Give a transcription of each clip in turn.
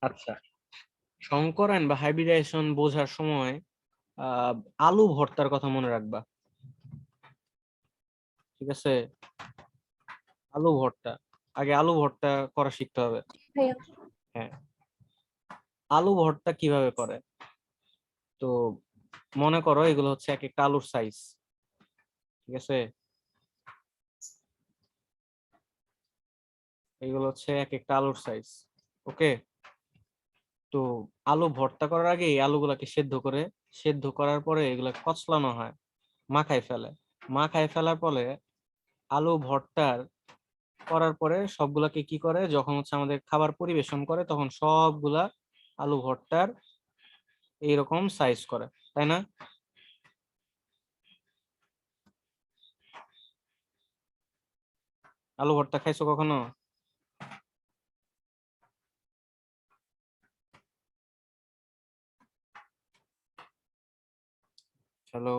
আচ্ছা, সংকরায়ন বা হাইব্রিডাইজেশন বোঝার সময় আলু ভর্তার কথা মনে রাখবা। ঠিক আছে, আলু ভর্তা, আগে আলু ভর্তা করা শিখতে হবে। ভাইয়া। হ্যাঁ, আলু ভর্তা কিভাবে করে? তো মনে করো এগুলো হচ্ছে এক একটা আলুর সাইজ। ঠিক আছে, এগুলো হচ্ছে এক একটা আলুর সাইজ। ওকে, তো আলু ভর্তা করার আগে এই আলুগুলাকে সেদ্ধ করে, সেদ্ধ করার পরে এগুলাকে কচলানো হয়, মাখায় ফেলে। মাখায় ফেলার পরে আলু ভর্তার করার পরে সবগুলাকে কি করে, যখন হচ্ছে আমাদের খাবার পরিবেশন করে তখন সবগুলা আলু ভর্তার এইরকম সাইজ করে, তাই না? আলু ভর্তা খাইছো কখনো? হ্যালো?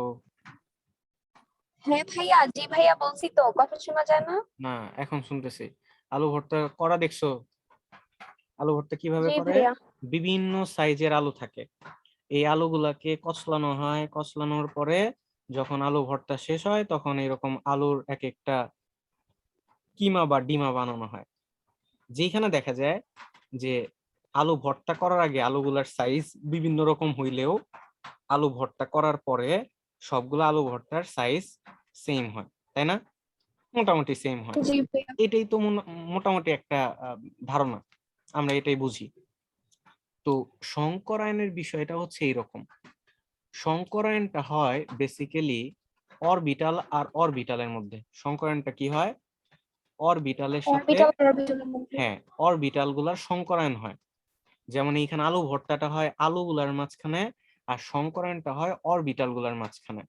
হ্যাঁ ভাইয়া, জি ভাইয়া, বলছি তো, কথা শোনা যায় না? না, এখন শুনতেছি। আলু ভর্তা করা দেখছো? আলু ভর্তা কিভাবে জি করে? ভাইয়া। বিভিন্ন সাইজের আলু থাকে, এই আলুগুলাকে কচলানো হয়, কচলানোর পরে যখন আলু ভর্তা শেষ হয় তখন এরকম আলুর এক একটা কিমা বা ডিমা বানানো হয়। যেখানে দেখা যায় যে আলু ভর্তা করার আগে আলুগুলার সাইজ বিভিন্ন রকম হইলেও আলু ভর্তা করার পরে সবগুলো আলু ভর্তার সাইজ সেম হয়, তাই না? মোটামুটি সেম হয়। জি ভাইয়া। এটাই তো মোটামুটি একটা ধারণা, আমরা এটাই বুঝি। তো সংকরায়নের বিষয়টা হচ্ছে এইরকম। সংকরায়নটা হয় বেসিক্যালি অরবিটাল আর অরবিটালের মধ্যে। সংকরায়নটা কি হয়? অরবিটালের সাথে, অরবিটাল অরবিটালের মধ্যে। হ্যাঁ, অরবিটাল গুলার সংকরায়ন হয়। যেমন এইখানে আলু ভর্তাটা হয় আলু গুলার মাঝখানে, আর সংকরায়নটা হয় অরবিটাল গুলার মাঝখানে।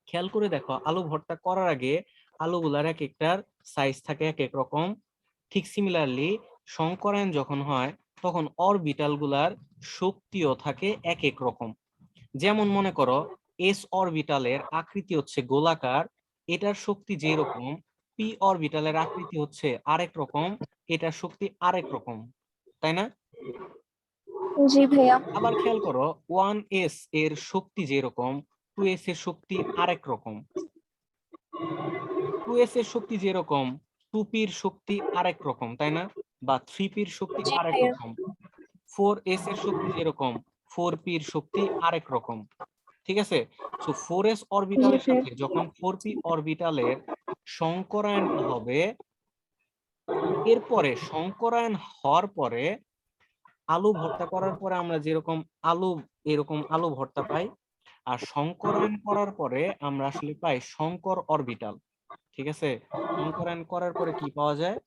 খেয়াল করে দেখো, আলু ভর্তা করার আগে আলুগুলার এক একটার সাইজ থাকে এক এক রকম। ঠিক সিমিলারলি সংকরায়ন যখন হয় তখন অরবিটাল গুলার শক্তিও থাকে এক এক রকম। যেমন মনে করো এস অরবিটালের আকৃতি হচ্ছে গোলাকার, এটার শক্তি যে রকম, পি অরবিটালের আকৃতি হচ্ছে আরেক রকম, এটার শক্তি আরেক রকম, তাই না? জি ভাইয়া। আবার খেয়াল করো, 1s এর শক্তি যেরকম, 2s এর শক্তি আরেক রকম। 2s এর শক্তি যেরকম, 2p এর শক্তি আরেক রকম, তাই না? বা 3p এর শক্তি জি আরেক ভাইয়া। রকম। 4s এর শক্তি যেরকম, 4p এর শক্তি আরেক রকম। ঠিক আছে, সো 4s জি অরবিটালের ভাইয়া। সাথে যখন 4p অরবিটালের সংকরায়নটা হবে, এরপরে সংকরায়ন হওয়ার পরে আলু ভর্তা করার পরে আমরা যেরকম আলু, এরকম আলু ভর্তা পাই। আর সংকরায়ন করার পরে আমরা আসলে পাই সংকর অরবিটাল। ঠিক আছে, সংকরায়ন করার পরে কি পাওয়া যায়?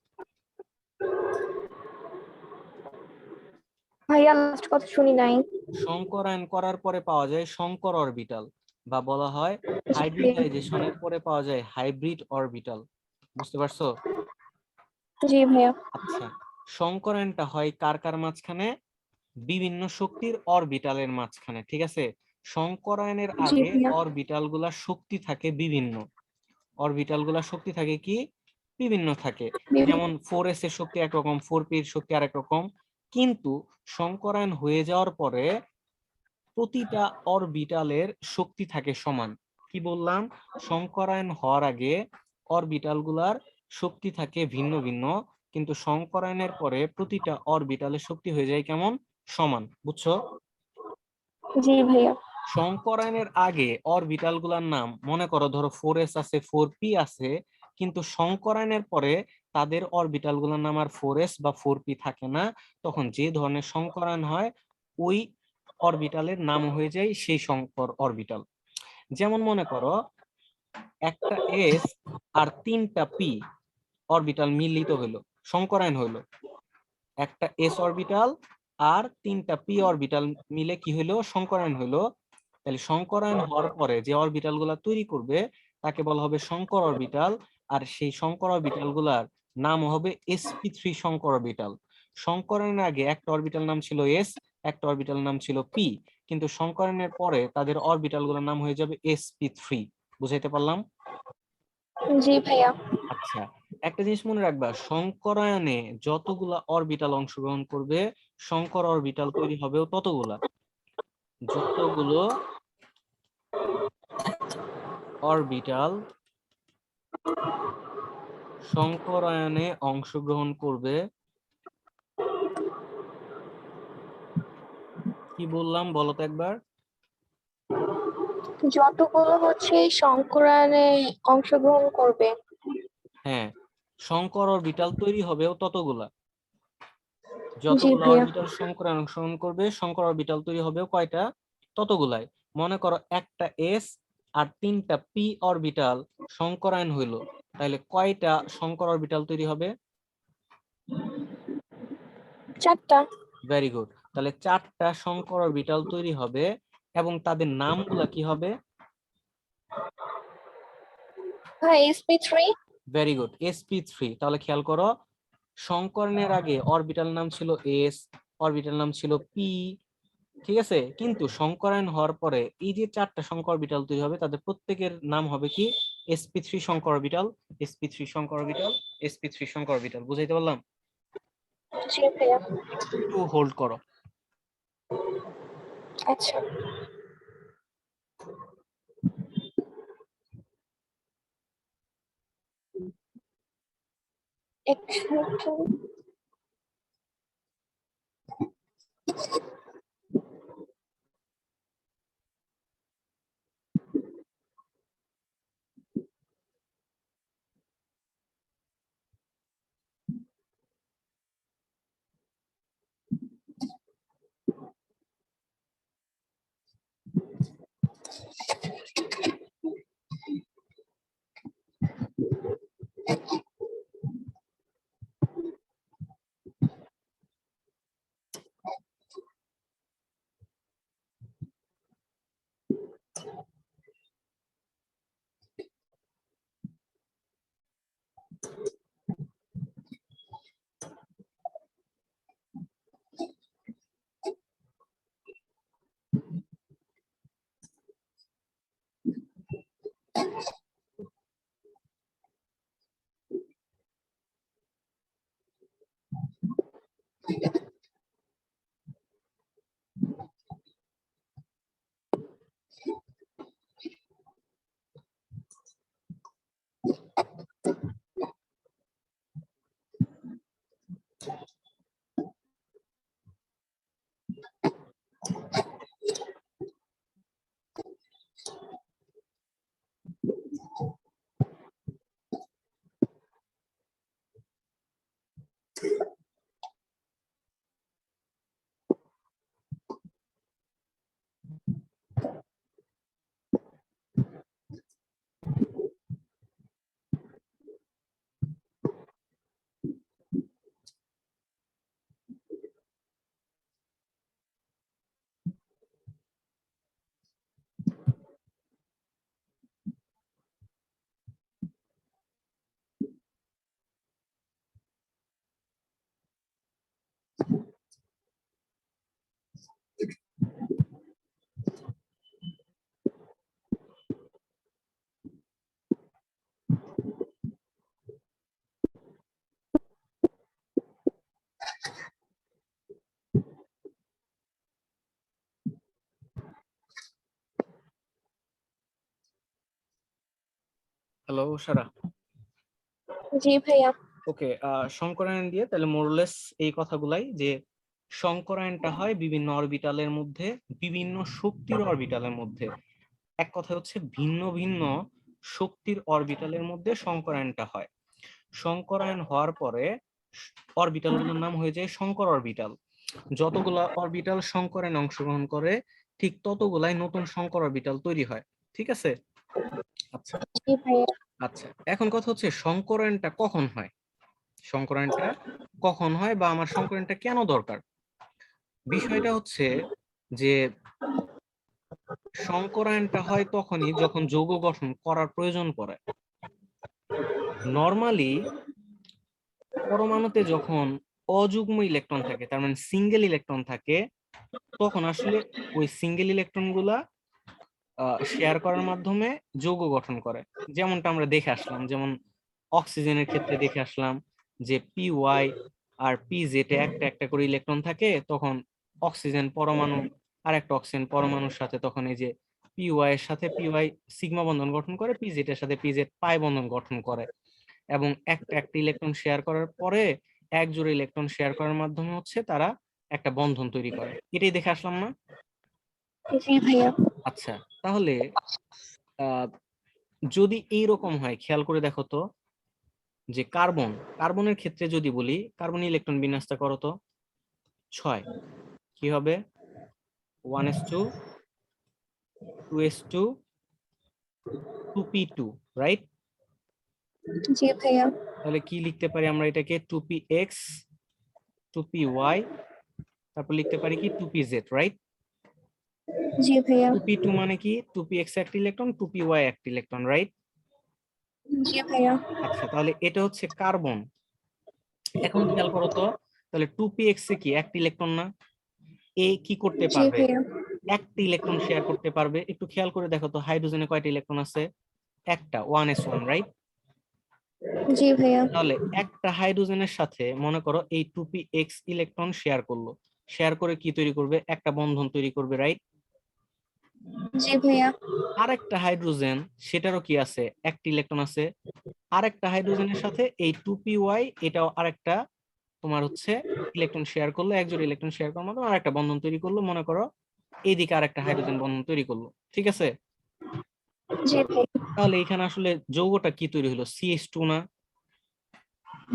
ভাইয়া, লাস্ট কথা শুনি নাই। সংকরায়ন করার পরে পাওয়া যায় সংকর অরবিটাল, বা বলা হয় জি ভাইয়া। হাইব্রিডাইজেশনের পরে পাওয়া যায় হাইব্রিড অরবিটাল। বুঝতে পারছো? জি ভাইয়া। আচ্ছা, সংকরায়নটা হয় কার কার মাঝখানে? বিভিন্ন শক্তির অরবিটালের মাঝখানে। ঠিক আছে, সংকরায়নের জি আগে ভাইয়া। অরবিটাল গুলা শক্তি থাকে বিভিন্ন, অরবিটাল গুলা শক্তি থাকে কি, বিভিন্ন থাকে। যেমন 4s এর শক্তি একরকম, 4p এর শক্তি আরেক রকম। কিন্তু সংকরায়ন হয়ে যাওয়ার পরে প্রতিটা অরবিটালের শক্তি থাকে সমান। কি বললাম? সংকরায়ন হওয়ার আগে অরবিটাল গুলার শক্তি থাকে ভিন্ন ভিন্ন, কিন্তু সংকরায়নের পরে প্রতিটা অরবিটালের শক্তি হয়ে যায় কেমন? সমান। বুঝছো? জি ভাইয়া। সংকরায়নের আগে অরবিটাল গুলার নাম মনে করো, ধরো 4s আছে, 4p আছে, কিন্তু সংকরায়নের পরে তাদের অরবিটাল গুলার নাম আর 4s বা 4p থাকে না। তখন যে ধরনের সংকরায়ন হয় ওই অরবিটালের নাম হয়ে যায় সেই সংকর অরবিটাল। যেমন মনে করো একটা এস আর তিনটা পি অরবিটাল মিলিত হইলো, সংকরায়ন হইলো। একটা এস অরবিটাল আর তিনটা পি অরবিটাল মিলে কি হইলো? সংকরায়ন হইলো। তাহলে সংকরায়ন হওয়ার পরে যে অরবিটাল গুলা তৈরি করবে তাকে বলা হবে সংকর অরবিটাল। আর সেই সংকর অরবিটাল গুলার নাম হবে sp3 সংকর অরবিটাল। সংকরণের আগে একটা অরবিটাল নাম ছিল এস, একটা অরবিটাল নাম ছিল পি, কিন্তু সংকরণের পরে তাদের অরবিটাল গুলোর নাম হয়ে যাবে sp3। বুঝাইতে পারলাম? জি ভাইয়া। আচ্ছা, একটা জিনিস মনে রাখবা, সংকরায়নে যতগুলা অরবিটাল অংশগ্রহণ করবে সংকর অরবিটাল তৈরি হবেও ততগুলা। যতগুলো অরবিটাল সংকরায়নে অংশগ্রহণ করবে, কি বললাম বলো তো একবার? যতগুলো হচ্ছে সংকরায়নে অংশগ্রহণ করবে। হ্যাঁ, সংকর অরবিটাল তৈরি হবেও ততগুলা। জি যতগুলো ভাইয়া। অরবিটাল সংকরায়ন অংশগ্রহণ করবে সংকর অরবিটাল তৈরি হবেও কয়টা? ততগুলাই। মনে করো একটা এস আর 3টা পি অরবিটাল সংকরায়ন হইলো, তাহলে কয়টা সংকর অরবিটাল তৈরি হবে? 4টা। Very good. তাহলে 4টা সংকর অরবিটাল তৈরি হবে এবং তাদের নামগুলা কি হবে? হ্যাঁ, sp3। Very good, sp3। তাহলে খেয়াল করো, সংকরণের আগে অরবিটাল নাম ছিল এস, অরবিটাল নাম ছিল পি, ঠিক আছে, কিন্তু সংকরায়ন হওয়ার পরে এই যে 4টা সংকর অরবিটাল তৈরি হবে তাদের প্রত্যেকের নাম হবে কি? sp3 সংকর অরবিটাল, sp3 সংকর অরবিটাল, sp3 সংকর অরবিটাল। বুঝাইতে পারলাম? জি ভাইয়া। একটু হোল্ড করো। আচ্ছা। একশো। হ্যালো সারা। জি ভাইয়া। ওকে, সংকরায়ন দিয়ে তাহলে মোরলেস এই কথাগুলাই যে সংকরায়নটা হয় বিভিন্ন অরবিটালের মধ্যে, বিভিন্ন শক্তির অরবিটালের মধ্যে। এক কথা হচ্ছে ভিন্ন ভিন্ন শক্তির অরবিটালের মধ্যে সংকরায়নটা হয়। সংকরায়ন হওয়ার পরে অরবিটালগুলোর নাম হয়ে যায় সংকর অরবিটাল। যতগুলা অরবিটাল সংকরায়নে অংশগ্রহণ করে ঠিক ততগুলাই নতুন সংকর অরবিটাল তৈরি হয়। ঠিক আছে? আচ্ছা জি ভাইয়া। আচ্ছা, এখন কথা হচ্ছে সংকরায়নটা কখন হয়? সংকরায়নটা কখন হয় বা আমার সংকরায়নটা কেন দরকার? বিষয়টা হচ্ছে যে সংকরায়নটা হয় তখনই যখন যৌগ গঠন করার প্রয়োজন পড়ে। নরমালি পরমাণুতে যখন অযুগ্ম ইলেকট্রন থাকে, তার মানে সিঙ্গেল ইলেকট্রন থাকে, তখন আসলে ওই সিঙ্গেল ইলেকট্রন গুলা শেয়ার করার মাধ্যমে যৌগ গঠন করে, যেমনটা আমরা দেখে আসলাম। যেমন অক্সিজেনের ক্ষেত্রে দেখে আসলাম যে পি ওয়াই আর পি জেড একটা একটা করে ইলেকট্রন থাকে, তখন অক্সিজেন পরমাণু আর একটা অক্সিজেন পরমাণুর সাথে তখন এই যে পি ওয়াই এর সাথে পি ওয়াই সিগমা বন্ধন গঠন করে, পি জেড এর সাথে পি জেড পাই বন্ধন গঠন করে, এবং একটা একটা ইলেকট্রন শেয়ার করার পরে এক জোড়া ইলেকট্রন শেয়ার করার মাধ্যমে হচ্ছে তারা একটা বন্ধন তৈরি করে। এটাই দেখে আসলাম না? জি ভাইয়া। আচ্ছা, তাহলে যদি এইরকম হয়, খেয়াল করে দেখো তো, যে কার্বনের ক্ষেত্রে যদি বলি, কার্বন ইলেকট্রন বিন্যাসটা করো তো 6, কি হবে 1s2 2s2 2p2, রাইট? জি ভাইয়া। তাহলে কি লিখতে পারি আমরা এটাকে 2px 2py, তারপর লিখতে পারি কি 2pz, রাইট? জি ভাইয়া। 2p2 মানে কি 2px একটা ইলেকট্রন 2py একটা ইলেকট্রন, রাইট? জি ভাইয়া। আচ্ছা, তাহলে এটা হচ্ছে কার্বন। এখন খেয়াল করো তো, তাহলে 2px এ কি একটা ইলেকট্রন না? এ কি করতে জি পারবে? ভাইয়া। একটা ইলেকট্রন শেয়ার করতে পারবে। একটু খেয়াল করে দেখো তো, হাইড্রোজেনে কয়টা ইলেকট্রন আছে? একটা, 1s1, রাইট? জি ভাইয়া। তাহলে একটা হাইড্রোজেনের সাথে মনে করো এই 2px ইলেকট্রন শেয়ার করলো, শেয়ার করে কি তৈরি করবে? একটা বন্ধন তৈরি করবে, রাইট? জি ভাইয়া। আরেকটা হাইড্রোজেন, সেটারও কি আছে? একটা ইলেকট্রন আছে। আরেকটা হাইড্রোজেনের সাথে এই 2py এটাও আরেকটা তোমার হচ্ছে ইলেকট্রন শেয়ার করলো, এক জোড়া ইলেকট্রন শেয়ার করার মাধ্যমে আরেকটা বন্ধন তৈরি করলো, মনে করো এইদিকে আরেকটা হাইড্রোজেন বন্ধন তৈরি করলো, ঠিক আছে? জি ভাইয়া। তাহলে এখানে আসলে যৌগটা কি তৈরি হলো? CH2 না?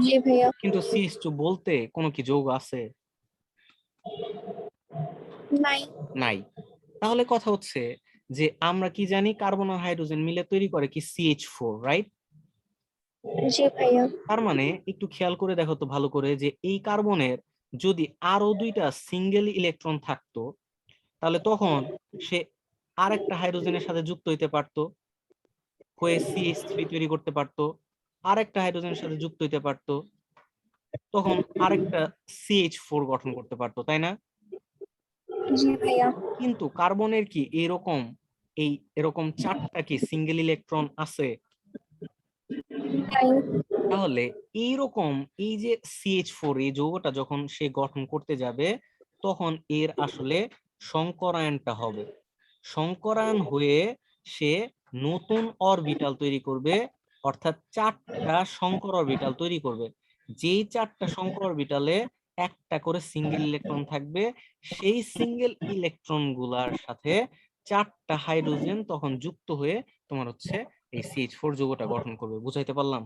জি ভাইয়া। কিন্তু CH2 বলতে কোনো কি যৌগ আছে? নাই। নাই। তাহলে কথা হচ্ছে যে আমরা কি জানি, কার্বন আর হাইড্রোজেন মিলে তৈরি করে কি CH4, রাইট? জি ভাইয়া। তার মানে একটু খেয়াল করে দেখো তো ভালো করে, যে এই কার্বনের যদি আরো দুইটা সিঙ্গেল ইলেকট্রন থাকতো, তাহলে তখন সে আরেকটা হাইড্রোজেনের সাথে যুক্ত হইতে পারতো, হয়ে CH3 তৈরি করতে পারতো, আরেকটা হাইড্রোজেনের সাথে যুক্ত হইতে পারতো, তখন আরেকটা CH4 গঠন করতে পারতো, তাই না? জি ভাইয়া। কিন্তু কার্বনের কি এরকম এরকম চারটা কি সিঙ্গেল ইলেকট্রন আছে? নাই। তাহলে এইরকম এই যে CH4 এই যৌগটা যখন সে গঠন করতে যাবে, তখন এর আসলে সংকরায়নটা হবে। সংকরায়ন হয়ে সে নতুন অরবিটাল তৈরি করবে, অর্থাৎ চারটা সংকর অরবিটাল তৈরি করবে। যেই চারটা সংকর অরবিটালে একটা করে সিঙ্গেল ইলেকট্রন থাকবে, সেই সিঙ্গেল ইলেকট্রন গুলার সাথে চারটা হাইড্রোজেন তখন যুক্ত হয়ে তোমার হচ্ছে এই CH4 যৌগটা গঠন করবে। বুঝাইতে পারলাম?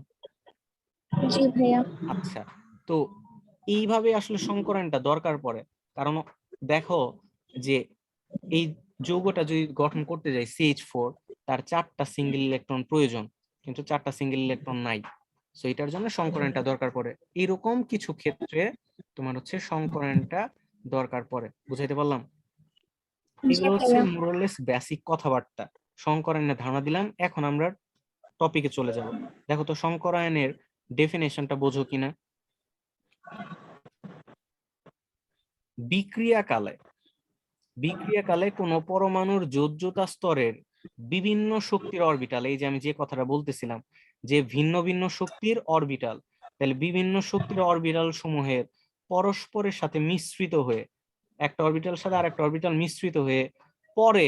জি ভাইয়া। আচ্ছা, তো এইভাবে আসলে সংকরায়নটা দরকার পড়ে। কারণ দেখো যে এই যৌগটা যদি গঠন করতে যাই CH4, তার চারটা সিঙ্গেল ইলেকট্রন প্রয়োজন, কিন্তু চারটা সিঙ্গেল ইলেকট্রন নাই। সো এটার জন্য সংকরায়নটা দরকার পড়ে। এরকম কিছু ক্ষেত্রে তোমার হচ্ছে সংকরায়নটা দরকার পড়ে। বুঝাইতে পারলাম? জি এগুলো হচ্ছে ভাইয়া। মোরলেস বেসিক কথাবার্তা। সংকরায়নের ধারণা দিলাম, এখন আমরা টপিকে চলে যাব। দেখো তো সংকরায়নের ডেফিনেশনটা বোঝো কিনা। বিক্রিয়াকালে বিক্রিয়াকালে কোনো পরমাণুর যোজ্যতা স্তরের বিভিন্ন শক্তির অরবিটাল, এই যে আমি যে কথাটা বলতেছিলাম যে ভিন্ন ভিন্ন শক্তির অরবিটাল, তাহলে বিভিন্ন শক্তির অরবিটাল সমূহের পরস্পরের সাথে মিশ্রিত হয়ে, একটা অরবিটাল সাথে আরেকটা অরবিটাল মিশ্রিত হয়ে পরে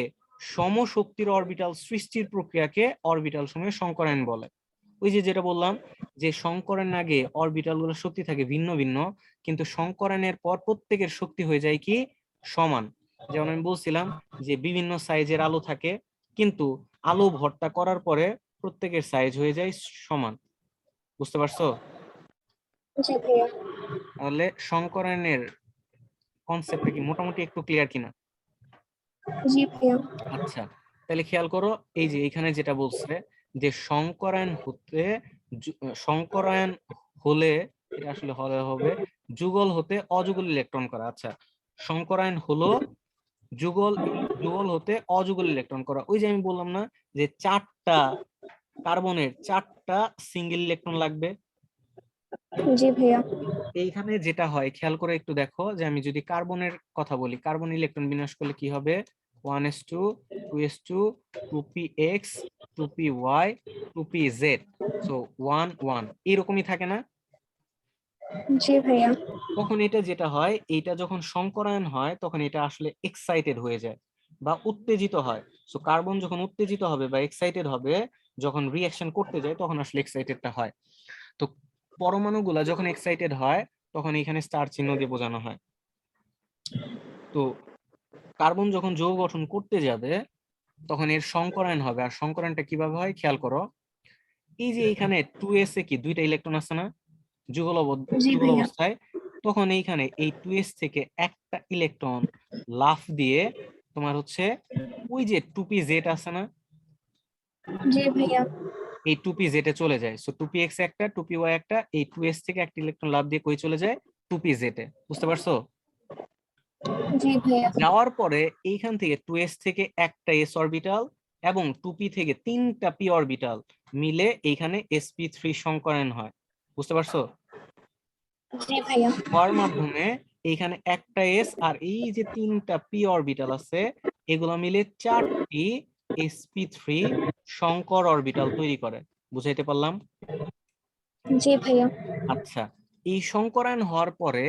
সমশক্তির অরবিটাল সৃষ্টির প্রক্রিয়াকে অরবিটাল সমূহের সংকরায়ন বলে। ওই যে যেটা বললাম, যে সংকরায়ন আগে অরবিটাল গুলোর শক্তি থাকে ভিন্ন ভিন্ন, কিন্তু সংকরায়নের পর প্রত্যেকের শক্তি হয়ে যায় কি সমান। যেমন আমি বলছিলাম যে বিভিন্ন সাইজের আলো থাকে, কিন্তু আলো ভর্তা করার পরে প্রত্যেকের সাইজ হয়ে যায় সমান। বুঝতে পারছো? জি ভাইয়া। তাহলে সংকরায়নের কনসেপ্টটা কি মোটামুটি একটু ক্লিয়ার কিনা? জি ভাইয়া। আচ্ছা, তাহলে খেয়াল করো, এই যে এখানে যেটা বলছে যে সংকরায়ন হলে, এটা আসলে হলে হবে যুগল হতে অযুগল ইলেকট্রন করা। আচ্ছা, সংকরায়ন হলো যুগল যুগল হতে অযুগল ইলেকট্রন করা। ওই যে আমি বললাম না যে চারটা কার্বনের চারটা সিঙ্গেল ইলেকট্রন লাগবে। জি ভাইয়া। এইখানে যেটা হয় খেয়াল করে একটু দেখো, যে আমি যদি কার্বনের কথা বলি, কার্বন ইলেকট্রন বিন্যাস করলে কি হবে? 1s2 2s2 2px 2py 2pz, so 1 1 এরকমই থাকে না? জি ভাইয়া। তখন এটা যেটা হয়, এটা যখন সংকরায়ন হয় তখন এটা আসলে এক্সাইটেড হয়ে যায় বা উত্তেজিত হয়। সো কার্বন যখন উত্তেজিত হবে বা এক্সাইটেড হবে, যখন রিঅ্যাকশন করতে যায় তখন আসলে এক্সাইটেডটা হয়। তো পরমাণুগুলা যখন এক্সাইটেড হয় তখন এখানে স্টার চিহ্ন দিয়ে বোঝানো হয়। তো কার্বন যখন যৌগ গঠন করতে যাবে তখন এর সংকরায়ন হবে। আর সংকরায়নটা কিভাবে হয় খেয়াল করো, এই যে এখানে 2s এ কি দুইটা ইলেকট্রন আছে না যুগল জি যুগল ভাইয়া। অবস্থায়, তখন এইখানে এই 2s থেকে একটা ইলেকট্রন লাফ দিয়ে তোমার হচ্ছে ওই যে 2pz আছে না, জি ভাইয়া। এই 2pz এ চলে যায়। সো 2px একটা 2py একটা, এই 2s থেকে একটা ইলেকট্রন লাফ দিয়ে কই চলে যায় 2pz এ। বুঝতে পারছো? জি ভাইয়া। যাওয়ার পরে এইখান থেকে 2s থেকে একটা s অরবিটাল এবং 2p থেকে তিনটা p অরবিটাল মিলে এইখানে sp3 সংকরায়ন হয়। বুঝতে পারছো? জি ভাইয়া। হওয়ার মাধ্যমে এইখানে একটা এস আর এই যে তিনটা পি অরবিটাল আছে এগুলো মিলে 4টি sp3 সংকর অরবিটাল তৈরি করে। বুঝাইতে পারলাম? জি ভাইয়া। আচ্ছা, এই সংকরায়ন হওয়ার পরে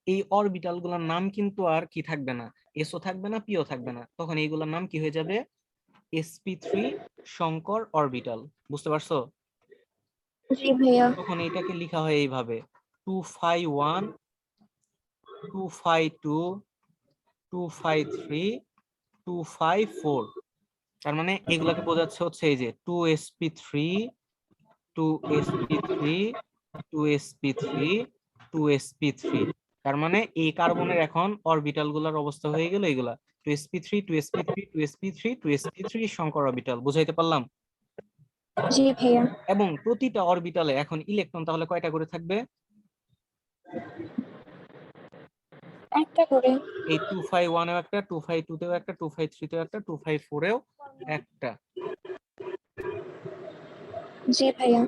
এই অরবিটাল গুলোর নাম কিন্তু আর কি থাকবে না, এসও থাকবে না, পিও থাকবে না, তখন এইগুলোর নাম কি হয়ে যাবে sp3 সংকর অরবিটাল। বুঝতে পারছো? জি ভাইয়া। তখন এটাকে লেখা হয় এইভাবে 251 252 253 254। তার মানে এগুলাকে বোঝাচ্ছে হচ্ছে এই যে 2sp3 2sp3 2sp3 2sp3। তার মানে এই কার্বনের এখন অরবিটাল গুলার অবস্থা হয়ে গেল এগুলা 2sp3 2sp3 2sp3 2sp3 সংকর অরবিটাল। বুঝাইতে পারলাম? জি ভাইয়া। এবং প্রতিটা অরবিটালে এখন ইলেকট্রন তাহলে কয়টা করে থাকবে? একটা করে। এই 251 এও একটা, 252 তেও একটা, 253 তেও একটা, 254 এও একটা। জি ভাইয়া।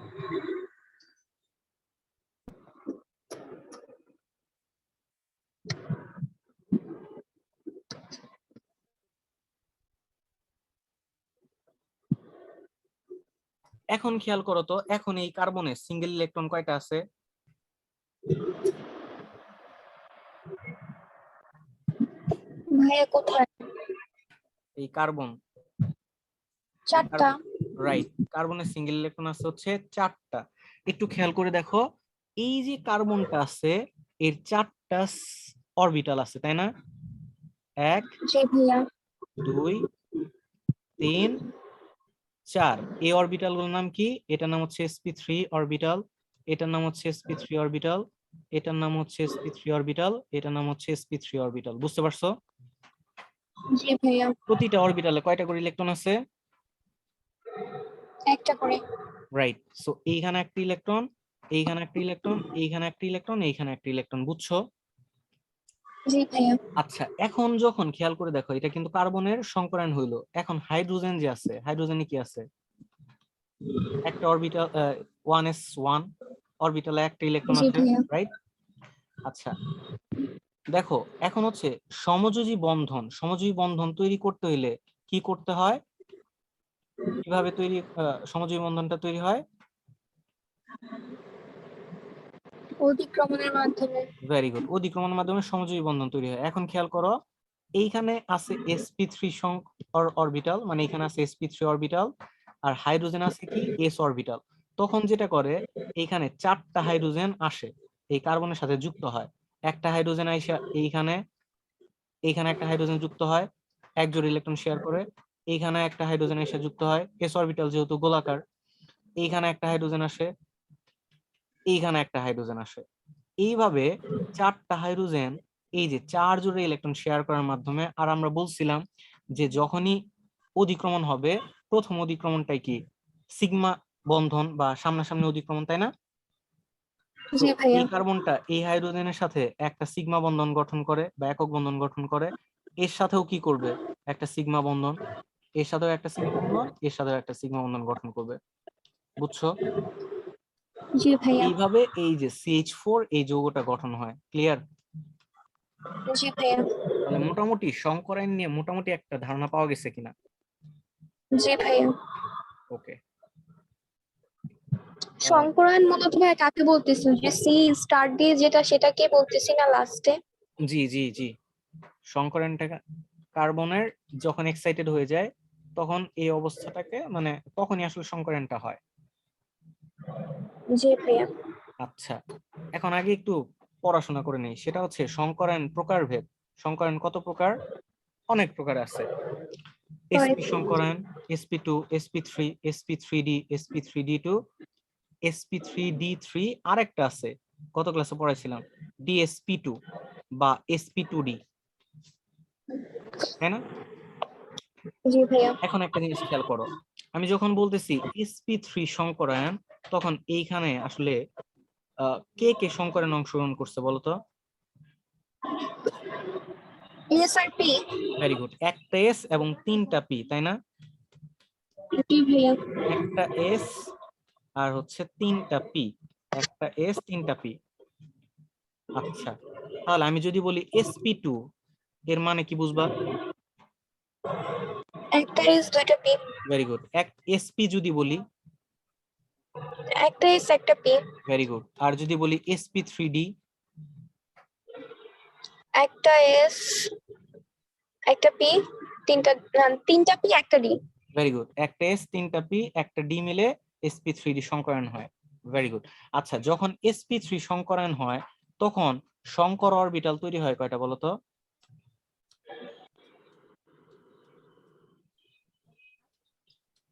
এখন খেয়াল করো তো, এখন এই কার্বনের সিঙ্গেল ইলেকট্রন কয়টা আছে? ভাইয়া কোথায়? এই কার্বন, চারটা। রাইট, কার্বনের সিঙ্গেল ইলেকট্রন আছে হচ্ছে 4টা। একটু খেয়াল করে দেখো, এই যে কার্বনটা আছে এর 4টা অরবিটাল আছে তাই না? 1 জি ভাইয়া। 2 3 4। এই অরবিটাল গুলোর নাম কি? এটার নাম হচ্ছে sp3 অরবিটাল, এটার নাম হচ্ছে sp3 অরবিটাল, এটার নাম হচ্ছে sp3 অরবিটাল, এটার নাম হচ্ছে sp3 অরবিটাল। বুঝতে পারছো? জি ভাইয়া। প্রতিটা অরবিটালে কয়টা করে ইলেকট্রন আছে? একটা করে। রাইট, সো এইখানে একটা ইলেকট্রন, এইখানে একটা ইলেকট্রন, এইখানে একটা ইলেকট্রন, এইখানে একটা ইলেকট্রন। বুঝছো? জি ভাইয়া। আচ্ছা, এখন যখন খেয়াল করে দেখো এটা কিন্তু কার্বনের সংকরায়ন হইলো, এখন হাইড্রোজেন যে আছে হাইড্রোজেনে কি আছে? একটা অরবিটাল 1s1 অরবিটালে একটা ইলেকট্রন জি আছে, ভাইয়া। রাইট? আচ্ছা, দেখো এখন হচ্ছে সমযোজী বন্ধন, সমযোজী বন্ধন তৈরি করতে হইলে কি করতে হয়? কিভাবে তৈরি সমযোজী বন্ধনটা তৈরি হয়? অতিক্রমণের মাধ্যমে। ভেরি গুড, অধিক্রমণের মাধ্যমে সমযোজী বন্ধন তৈরি হয়। এখন খেয়াল করো, এইখানে আছে sp3 অরবিটাল, মানে এখানে আছে sp3 অরবিটাল, আর হাইড্রোজেন আছে কি s অরবিটাল। তখন যেটা করে, এইখানে 4টা হাইড্রোজেন আসে এই কার্বনের সাথে যুক্ত হয়। একটা হাইড্রোজেন আইসা এইখানে, এইখানে একটা হাইড্রোজেন যুক্ত হয়, এক জোড়া ইলেকট্রন শেয়ার করে। এইখানে একটা হাইড্রোজেন এসে যুক্ত হয়, s অরবিটাল যেহেতু গোলাকার। এইখানে একটা হাইড্রোজেন আসে, এইখানে একটা হাইড্রোজেন আসে। এইভাবে 4টা হাইড্রোজেন এই যে 4 জোড়া ইলেকট্রন শেয়ার করার মাধ্যমে, আর আমরা বলছিলাম যে যখনই অধিক্রমণ হবে প্রথম অধিক্রমণটাই কি সিগমা বন্ধন বা সামনাসামনি অধিক্রমণ, তাই না? তো জি ভাইয়া। এই কার্বনটা এই হাইড্রোজেনের সাথে একটা সিগমা বন্ধন গঠন করে বা একক বন্ধন গঠন করে, এর সাথেও কি করবে একটা সিগমা বন্ধন, এর সাথেও একটা সিগমা বন্ধন, এর সাথেও একটা সিগমা বন্ধন গঠন করবে। বুঝছো? জি ভাইয়া। এইভাবে এই যে CH4 এই যৌগটা গঠন হয়। ক্লিয়ার? জি ভাইয়া। তাহলে মোটামুটি সংকরায়ন নিয়ে মোটামুটি একটা ধারণা পাওয়া গেছে কিনা? জি ভাইয়া। ওকে। সংকরায়ন মূলত ভাইয়া কাকে বলতেছি? যে সি স্টার দিয়ে যেটা, সেটাকে বলতেছি না লাস্টে? জি জি জি, সংকরায়নটা কার্বনের যখন এক্সাইটেড হয়ে যায় তখন এই অবস্থাটাকে মানে তখনই আসলে সংকরায়নটা হয়। জি ভাইয়া। আচ্ছা, এখন আগে একটু পড়াশোনা করে নেই, সেটা হচ্ছে সংকরায়ন প্রকারভেদ। সংকরায়ন কত প্রকার? অনেক প্রকার আছে। SP সংকরায়ন, sp2, sp3, sp3d, sp3d2, sp3d3, আরেকটা আছে গত ক্লাসে পড়াইছিলাম dsp2 বা sp2d, তাই না? জি ভাইয়া। এখন একটা জিনিস খেয়াল করো, আমি যখন বলতেছি sp3 সংকরায়ন তখন এইখানে আসলে কে কে সংকরায়নে অংশগ্রহণ করছে বলতো? এসআরপি। ভেরি গুড, একটা এস এবং তিনটা পি, তাই না? জি ভাইয়া। একটা এস আর হচ্ছে তিনটা পি, একটা এস তিনটা পি। আচ্ছা, তাহলে আমি যদি বলি sp2 এর মানে কি বুঝবা? একটা এস দুইটা পি। Very good. এক sp যদি বলি? একটা এস একটা পি। Very good. আর যদি বলি sp3d? একটা এস একটা পি, তিনটা তিনটা পি একটা ডি। ভেরি গুড, একটা এস তিনটা পি একটা ডি মিলে sp3d সংকরায়ন হয়। Very good. আচ্ছা, যখন sp3 সংকরায়ন হয় তখন সংকর অরবিটাল তৈরি হয় কয়টা বলতো?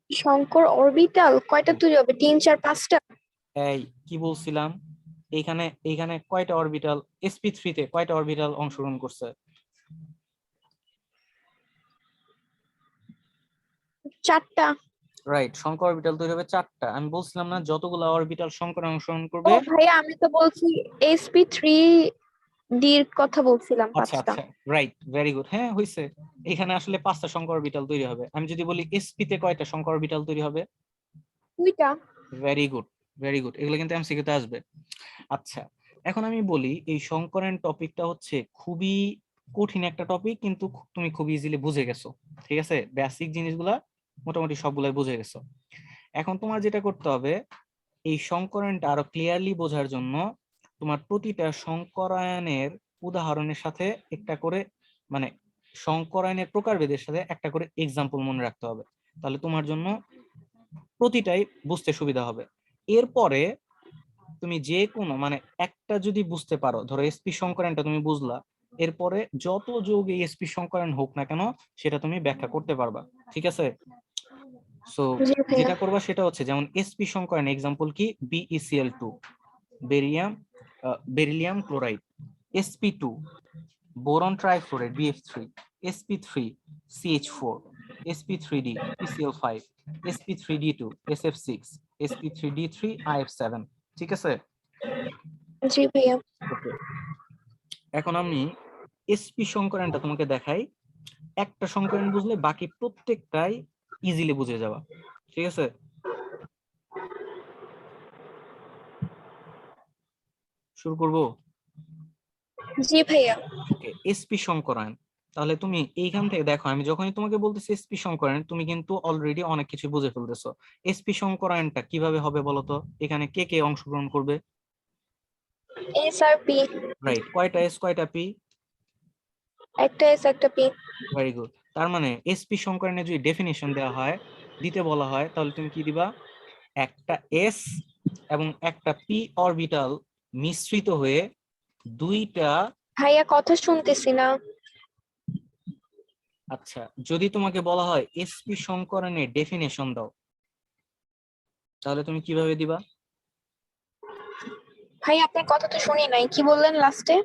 শঙ্কর অরবিটাল কয়টা তৈরি হবে? 3 4 5টা। এই কি বলছিলাম, এইখানে এইখানে কয়টা অরবিটাল, sp3 তে কয়টা অরবিটাল অংশগ্রহণ করছে? 4টা। রাইট, সংকর অরবিটাল তৈরি হবে 4টা। আমি বলছিলাম না যতগুলো অরবিটাল সংকরে অংশগ্রহণ ও করবে? ভাইয়া, আমি তো বলছি sp3 ডির কথা বলছিলাম, আচ্ছা 5টা। আচ্ছা, রাইট, ভেরি গুড, হ্যাঁ হইছে। এখানে আসলে 5টা সংকর অরবিটাল তৈরি হবে। আমি যদি বলি sp তে কয়টা সংকর অরবিটাল তৈরি হবে? 2টা। ভেরি গুড, ভেরি গুড, এগুলো কিন্তু এমসিকিউ তে আসবে। আচ্ছা, এখন আমি বলি এই সংকরণ টপিকটা হচ্ছে খুবই কঠিন একটা টপিক, কিন্তু তুমি খুব ইজিলি বুঝে গেছো। ঠিক আছে, বেসিক জিনিসগুলা মোটামুটি সবগুলাই বুঝে গেছো। এখন তোমার যেটা করতে হবে, এই সংকরণটা আরো ক্লিয়ারলি বোঝার জন্য তোমার প্রতিটা সংকরায়নের উদাহরণের সাথে একটা করে মানে সংকরায়নের প্রকারভেদের সাথে একটা করে এক্সাম্পল মনে রাখতে হবে, তাহলে তোমার জন্য প্রতিটাই বুঝতে সুবিধা হবে। এরপরে তুমি যে কোনো মানে একটা যদি বুঝতে পারো, ধরো এসপি সংকরণটা তুমি বুঝলা, এরপরে যত যোগ এই এসপি সংকরণ হোক না কেন সেটা তুমি ব্যাখ্যা করতে পারবা। ঠিক আছে? সো জি ভাইয়া। যেটা করবা সেটা হচ্ছে, যেমন এসপি সংকরণ এক্সাম্পল কি, BeCl2, barium beryllium chloride, sp2 boron trifluoride BF3, sp3 CH4, sp3d PCl5, sp3d2 SF6, sp3d3 IF7। ঠিক আছে? জি ভাইয়া। ওকে, এখন আমি এসপি সংকরণটা তোমাকে দেখাই। একটা সংকরণ বুঝলে বাকি প্রত্যেকটাই ইজিলি বুঝে যাওয়া। ঠিক আছে, শুরু করব। জি ভাইয়া। ওকে, এসপি সংকরণ। তাহলে তুমি এইখান থেকে দেখো, আমি যখনই তোমাকে বলতেছি এসপি সংকরণ তুমি কিন্তু অলরেডি অনেক কিছু বুঝে ফেলতেছো। এসপি সংকরণটা কিভাবে হবে বলতো? এখানে কে কে অংশগ্রহণ করবে? এসআরপি। রাইট, কয়টা এস কয়টা পি? একটা এস একটা পি। Very good. তার মানে এসপি সংকরণে যদি ডেফিনিশন দেওয়া হয়, দিতে বলা হয়, তাহলে তুমি কি দিবা? একটা এস এবং একটা পি অরবিটাল মিশ্রিত হয়ে দুইটা। ভাইয়া কথা শুনতেছি না। আচ্ছা, যদি তোমাকে বলা হয় এসপি সংকরণের ডেফিনেশন দাও, তাহলে তুমি কিভাবে দিবা? ভাই আপনার কথা তো শুনি নাই, কি বললেন লাস্টে?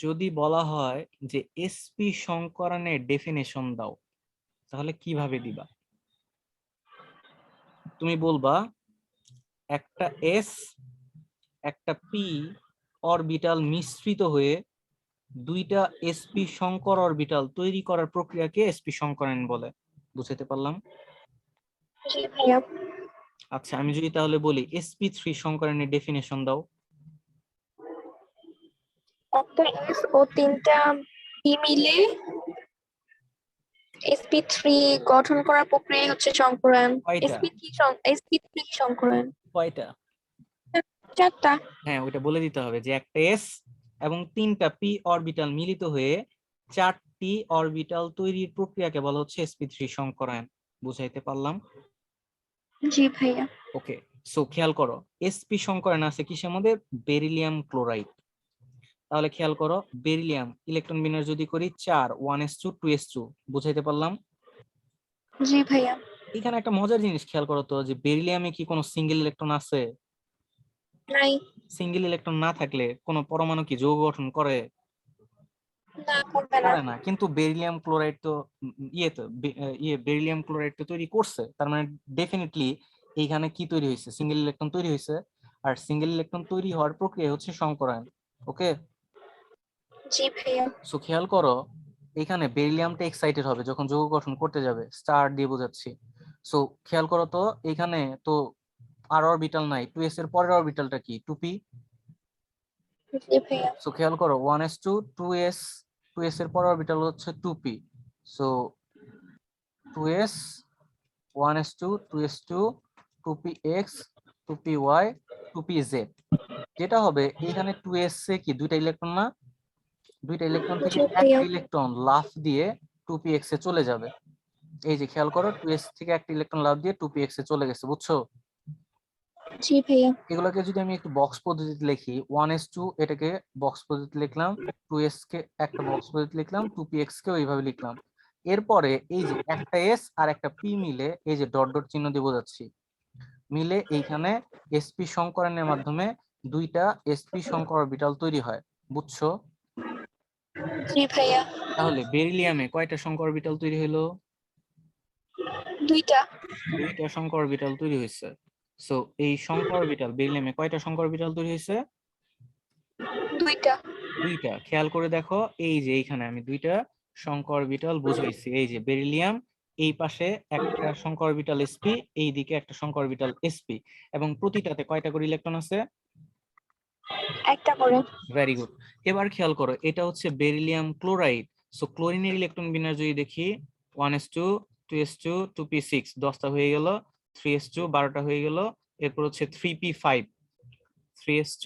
যদি বলা হয় যে এসপি সংকরণের ডেফিনেশন দাও, তাহলে কিভাবে দিবা? তুমি বলবা একটা এস একটা পি অরবিটাল মিশ্রিত হয়ে দুইটা এসপি সংকর অরবিটাল তৈরি করার প্রক্রিয়াকে এসপি সংকরণ বলে। বুঝতে পারলাম? জি ভাইয়া। আচ্ছা, আমি যদি তাহলে বলি sp3 সংকরণের ডেফিনেশন দাও। একটা এস ও তিনটা পি মিলে sp3 গঠন করার প্রক্রিয়া হচ্ছে সংকরায়ন। কয়টা sp3 সংকরায়ন। কয়টা? 4টা। হ্যাঁ, ওইটা বলে দিতে হবে যে একটা এস এবং 3টা পি অরবিটাল মিলিত হয়ে 4টি অরবিটাল তৈরির প্রক্রিয়াকে বলা হচ্ছে sp3 সংকরায়ন। বুঝাইতে পারলাম? জি ভাইয়া। ওকে, সো খেয়াল করো sp সংকরায়ন আছে কিসের মধ্যে? Beryllium chloride. তাহলে খেয়াল করো বেরিলিয়াম ইলেকট্রন বিন্যাস যদি করি 4 1s2 2s2, বুঝাইতে পারলাম? জি ভাইয়া। এখানে একটা মজার জিনিস খেয়াল করো তো, যে বেরিলিয়ামে কি কোনো সিঙ্গেল ইলেকট্রন আছে? নাই। সিঙ্গেল ইলেকট্রন না থাকলে কোনো পরমাণু কি যৌগ গঠন করে? না, করবে না। করে না। কিন্তু বেরিলিয়াম ক্লোরাইড তো বেরিলিয়াম ক্লোরাইড তো তৈরি করছে, তার মানে ডেফিনেটলি এইখানে কি তৈরি হয়েছে? সিঙ্গেল ইলেকট্রন তৈরি হয়েছে। আর সিঙ্গেল ইলেকট্রন তৈরি হওয়ার প্রক্রিয়া হচ্ছে সংকরায়ন। ওকে, জি ভাইয়া। সো খেয়াল করো এখানে বেরিলিয়ামটা এক্সাইটেড হবে যখন যৌগ গঠন করতে যাবে, স্টার দিয়ে বোঝাচ্ছি। সো খেয়াল করো তো এখানে তো আর অরবিটাল নাই, 2s এর পরের অরবিটালটা কি? 2p। জি ভাইয়া। সো খেয়াল করো 1s2 2s, 2s এর পরের অরবিটাল হচ্ছে 2p। So 2s 1s2 2s2 2px 2py 2pz, যেটা হবে এখানে 2s এ কি দুইটা ইলেকট্রন না? দুইটা ইলেকট্রন থেকে জি ভাইয়া। একটা ইলেকট্রন লাফ দিয়ে 2px এ চলে যাবে। এই যে খেয়াল করো 2s থেকে একটা ইলেকট্রন লাফ দিয়ে 2px এ চলে গেছে, বুঝছো? জি ভাইয়া। এগুলোকে যদি আমি একটু বক্স পদ্ধতিতে লিখি, 1s2 এটাকে বক্স পদ্ধতি লিখলাম, 2s কে একটা বক্স পদ্ধতি লিখলাম, 2px কে এইভাবে লিখলাম। এরপরে এই যে একটা এস আর একটা পি মিলে এই যে ডট ডট চিহ্ন দিয়ে বোঝাচ্ছি, মিলে এইখানে sp সংকরণের মাধ্যমে দুইটা sp সংকর অরবিটাল তৈরি হয়, বুঝছো? জি ভাইয়া। তাহলে বেরিলিয়ামে কয়টা সংকর অরবিটাল তৈরি হলো? 2টা। দুইটা সংকর অরবিটাল তৈরি হয়েছে। সো এই সংকর অরবিটাল বেরিলিয়ামে কয়টা সংকর অরবিটাল তৈরি হয়েছে? 2টা। দুইটা। খেয়াল করে দেখো এই যে এইখানে আমি দুইটা সংকর অরবিটাল বুঝাইছি। এই যে বেরিলিয়াম এই পাশে একটা সংকর অরবিটাল sp, এই দিকে একটা সংকর অরবিটাল sp, এবং প্রতিটাতে কয়টা করে ইলেকট্রন আছে? একটা করে। Very good. এবার খেয়াল করো এটা হচ্ছে বেরিলিয়াম ক্লোরাইড। সো ক্লোরিনের ইলেকট্রন বিন্যাস যদি দেখি 1s2 2s2 2p6, 10টা হয়ে গেল, 3s2 12টা হয়ে গেল, এরপর হচ্ছে 3p5 3s2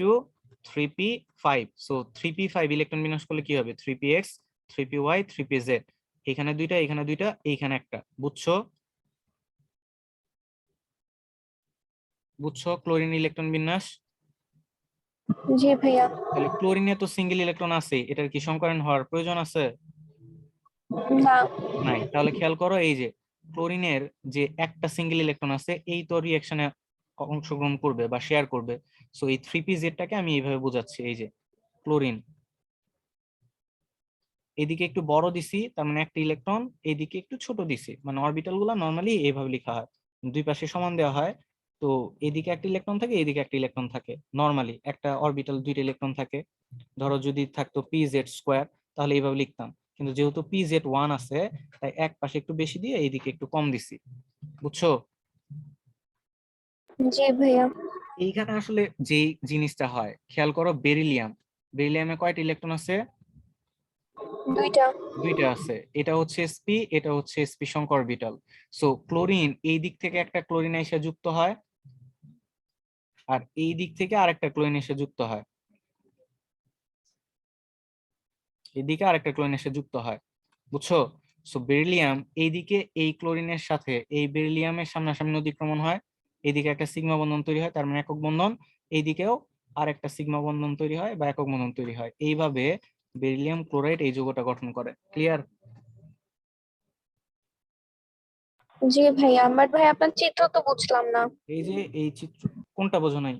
3p5। So 3p5 electron বিন্যাস করলে কি হবে? 3px 3py 3pz, এখানে দুইটা এখানে দুইটা এইখানে একটা, বুঝছো? বুঝছো ক্লোরিন ইলেকট্রন বিন্যাস? জি ভাইয়া। তাহলে ক্লোরিনে তো সিঙ্গেল ইলেকট্রন আছে, এটার কি সংকরণ হওয়ার প্রয়োজন আছে? না। নাই। তাহলে খেয়াল করো এই যে ক্লোরিনের যে একটা সিঙ্গেল ইলেকট্রন আছে এই তো রিঅ্যাকশনে অংশগ্রহণ করবে বা শেয়ার করবে। সো এই 3pz-টাকে আমি এইভাবে বোঝাচ্ছি, এই যে ক্লোরিন এদিকে একটু বড় দিছি তার মানে একটা ইলেকট্রন, এইদিকে একটু ছোট দিছি, মানে অরবিটাল গুলা নর্মালি এইভাবে লেখা হয়, দুই পাশে সমান দেওয়া হয়। তো এদিকে একটা ইলেকট্রন থাকে এইদিকে একটা ইলেকট্রন থাকে, নর্মালি একটা অরবিটাল দুইটা ইলেকট্রন থাকে। ধরো যদি থাকতো pz² তাহলে এইভাবে লিখতাম, কিন্তু যেহেতু pz1 আছে তাই এক পাশে একটু বেশি দিয়ে এইদিকে একটু কম দিছি, বুঝছো? জি ভাইয়া। এইখানে আসলে যে জিনিসটা হয় খেয়াল করো, বেরিলিয়ামে কয়টা ইলেকট্রন আছে? 2টা। দুইটা আছে, এটা হচ্ছে sp, এটা হচ্ছে sp সংকর অরবিটাল। সো ক্লোরিন এই দিক থেকে একটা ক্লোরিন এসে যুক্ত হয়, আর এই দিক থেকে আরেকটা ক্লোরিন এসে যুক্ত হয়, এদিকে আরেকটা ক্লোরিন এসে যুক্ত হয়, বুঝছো? সো বেরিলিয়াম এইদিকে এই ক্লোরিনের সাথে এই বেরিলিয়ামের সামনাসামনি অতিক্রমণ হয়, এইদিকে একটা সিগমা বন্ধন তৈরি হয়, তার মানে একক বন্ধন, এইদিকেও আর একটা সিগমা বন্ধন তৈরি হয় বা একক বন্ধন তৈরি হয়। এইভাবে বেরিলিয়াম ক্লোরাইড এই যৌগটা গঠন করে। ক্লিয়ার? জি ভাইয়া, বাট ভাই আপনার চিত্র তো বুঝলাম না। এই যে এই চিত্র কোনটা বোঝো নাই?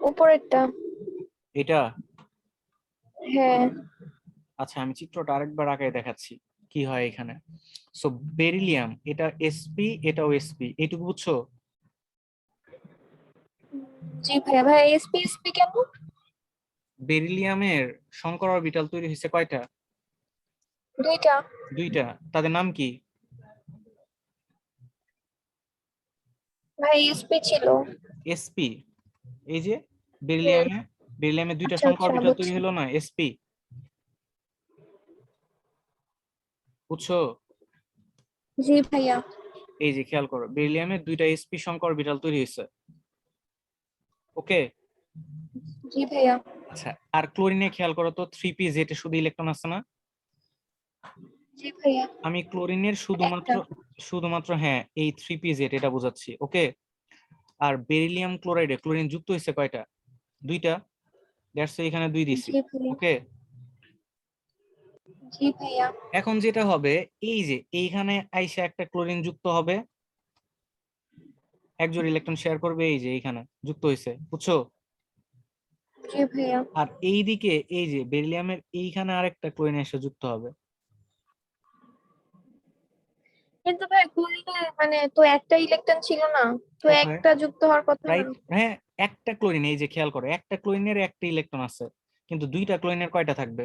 উপরেরটা। এটা? হ্যাঁ। আচ্ছা আমি চিত্রটা আরেকবার আগে দেখাচ্ছি কি হয় এখানে। সো বেরিলিয়াম এটা sp, এটাও sp, এইটুকু বুঝছো? জি ভাইয়া। ভাইয়া এসপি কেন? বেরিলিয়ামের সংকর অরবিটাল তৈরি হয়েছে কয়টা? 2টা। দুইটা। তাদের নাম কি? ভাই এসপি ছিল। sp। এই যে হুম। বেরিলিয়ামে দুইটা আচ্ছা সংকর আচ্ছা, অরবিটাল তৈরি বুঝছি। হলো না, sp। বুঝছো? জি ভাইয়া। এই যে খেয়াল করো, বেরিলিয়ামের দুইটা sp সংখ্যা অরবিটাল তৈরি হয়েছে। ওকে। জি ভাইয়া। আচ্ছা, আর ক্লোরিনে খেয়াল করো তো 3p জেটে শুধু ইলেকট্রন আছে না? জি ভাইয়া। আমি ক্লোরিনের শুধুমাত্র একটা। শুধুমাত্র হ্যাঁ এই 3p জেট এটা বোঝাচ্ছি। ওকে। আর বেরিলিয়াম ক্লোরাইডে ক্লোরিন যুক্ত হয়েছে কয়টা? দুইটা। দ্যাটস এখানে 2 দিছি। জি ভাইয়া। ওকে। জি ভাইয়া। এখন যেটা হবে, এই যে এইখানে আইসা একটা ক্লোরিন যুক্ত হবে, এক জোড় ইলেকট্রন শেয়ার করবে, এই যে এইখানে যুক্ত হয়েছে। বুঝছো? জি ভাইয়া। আর এইদিকে এই যে বেরিলিয়ামের এইখানে আরেকটা ক্লোরিন এসে যুক্ত হবে। কিন্তু ভাই ক্লোরিনে মানে তো একটা ইলেকট্রন ছিল না, তো কোথায়? একটা যুক্ত হওয়ার কথা না? রাইট, হ্যাঁ। একটা ক্লোরিন, এই যে খেয়াল করো, একটা ক্লোরিনের একটা ইলেকট্রন আছে, কিন্তু দুইটা ক্লোরিনের কয়টা থাকবে?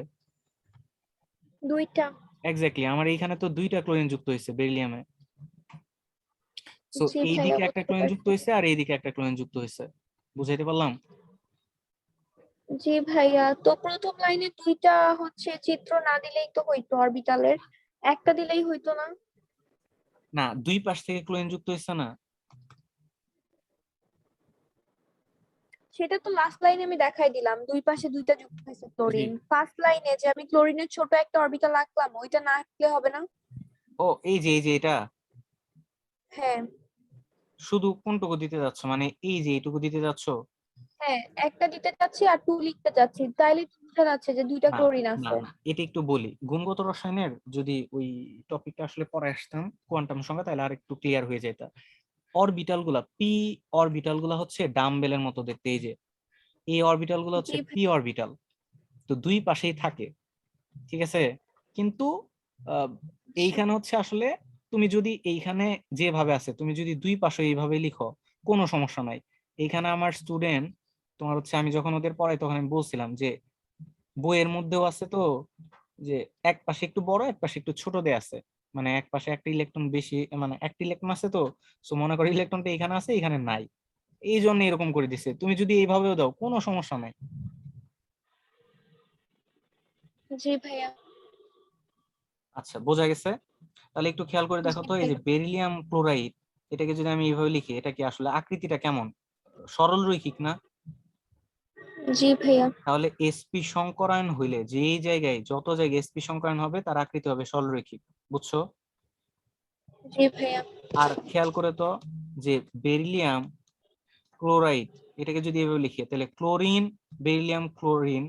দুইটা। এক্স্যাক্টলি, আমার এইখানে তো দুইটা ক্লোরিন যুক্ত হয়েছে বেরিলিয়ামে। সো জি ভাইয়া এইদিকে একটা বুঝতে ক্লোরিন যুক্ত পারছি। হয়েছে আর এইদিকে একটা ক্লোরিন যুক্ত হয়েছে। বুঝাইতে পারলাম? জি ভাইয়া, তো প্রথম লাইনে দুইটা হচ্ছে চিত্র না দিলেই তো হইতো অরবিটালের, একটা দিলেই হইতো না? না, দুই পাশ থেকে ক্লোরিন যুক্ত হয়েছে না? সেটা তো লাস্ট লাইনে আমি দেখাই দিলাম, দুই পাশে দুইটা যুক্ত হয়েছে জি। ক্লোরিন। ফার্স্ট লাইনে যে আমি ক্লোরিনের ছোট একটা অরবিটাল আঁকলাম, ওইটা না আঁকলে হবে না? ও, এই যে এটা হ্যাঁ। শুধু কোনটুকু দিতে যাচ্ছ, মানে এই যে এইটুকু দিতে যাচ্ছ? হ্যাঁ, একটা দিতে চাচ্ছি আর টু লিখতে চাচ্ছি, তাইলে তো বোঝা যাচ্ছে যে দুইটা না ক্লোরিন না আছে। না, এটা একটু বলি। গুণগত রসায়নের যদি ওই টপিকটা আসলে পরে আসতাম কোয়ান্টাম সংখ্যা, তাহলে আর একটু ক্লিয়ার হয়ে যেত। অরবিটাল গুলা পি অরবিটাল গুলা হচ্ছে ডাম্বেলের মতো দেখতে। এই যে এই অরবিটাল গুলো জি হচ্ছে ভাই। P orbital. তো দুই পাশেই থাকে, ঠিক আছে? কিন্তু আহ, এইখানে হচ্ছে আসলে তুমি যদি এইখানে যেভাবে আছে তুমি যদি দুই পাশে এইভাবে লিখো, কোনো সমস্যা নাই। এইখানে আমার স্টুডেন্ট, তোমার হচ্ছে আমি যখন ওদের পড়াই তখন আমি বলছিলাম যে বইয়ের মধ্যেও আছে তো, যে এক পাশে একটু বড় এক পাশে একটু ছোট দেয়া আছে, মানে এক পাশে একটা ইলেকট্রন বেশি, মানে একটা ইলেকট্রন আছে তো। সো মনে করো ইলেকট্রনটা এখানে আছে এখানে নাই, এই জন্য এরকম করে দিছে। তুমি যদি এইভাবেও দাও কোনো সমস্যা নাই। জি ভাইয়া। আচ্ছা, বোঝা গেছে? তাহলে একটু খেয়াল করে দেখো জি তো, এই যে ভাইয়া। বেরিলিয়াম ক্লোরাইড, এটাকে যদি আমি এইভাবে লিখি, এটা কি আসলে আকৃতিটা কেমন? সরল রৈখিক না? জি ভাইয়া। তাহলে এসপি সংকরায়ন হইলে যেই জায়গায় যত জায়গায় এসপি সংকরায়ন হবে তার আকৃতি হবে সরল রৈখিক। বুঝছো? জি ভাইয়া। আর খেয়াল করে তো, যে বেরিলিয়াম ক্লোরাইড, এটাকে যদি এভাবে লিখি, তাহলে chlorine beryllium chlorine,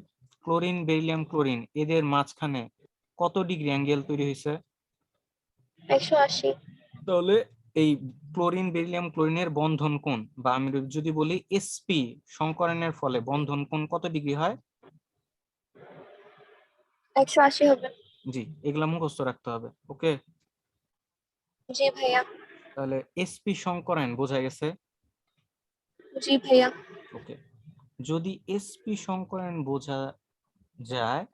chlorine beryllium chlorine, এদের মাঝখানে কত ডিগ্রি অ্যাঙ্গেল তৈরি হয়েছে? 180। তাহলে এই ক্লোরিন বেরিলিয়াম ক্লোরিনের বন্ধন কোণ, বা আমি যদি বলি এসপি সংকরণের ফলে বন্ধন কোণ কত ডিগ্রি হয়? 180 হবে। জি, এগুলা মুখস্থ রাখতে হবে। ওকে। জি ভাইয়া। তাহলে এসপি সংকরায়ন বোঝা গেছে? জি ভাইয়া। ওকে। যদি এসপি সংকরায়ন বোঝা যায়,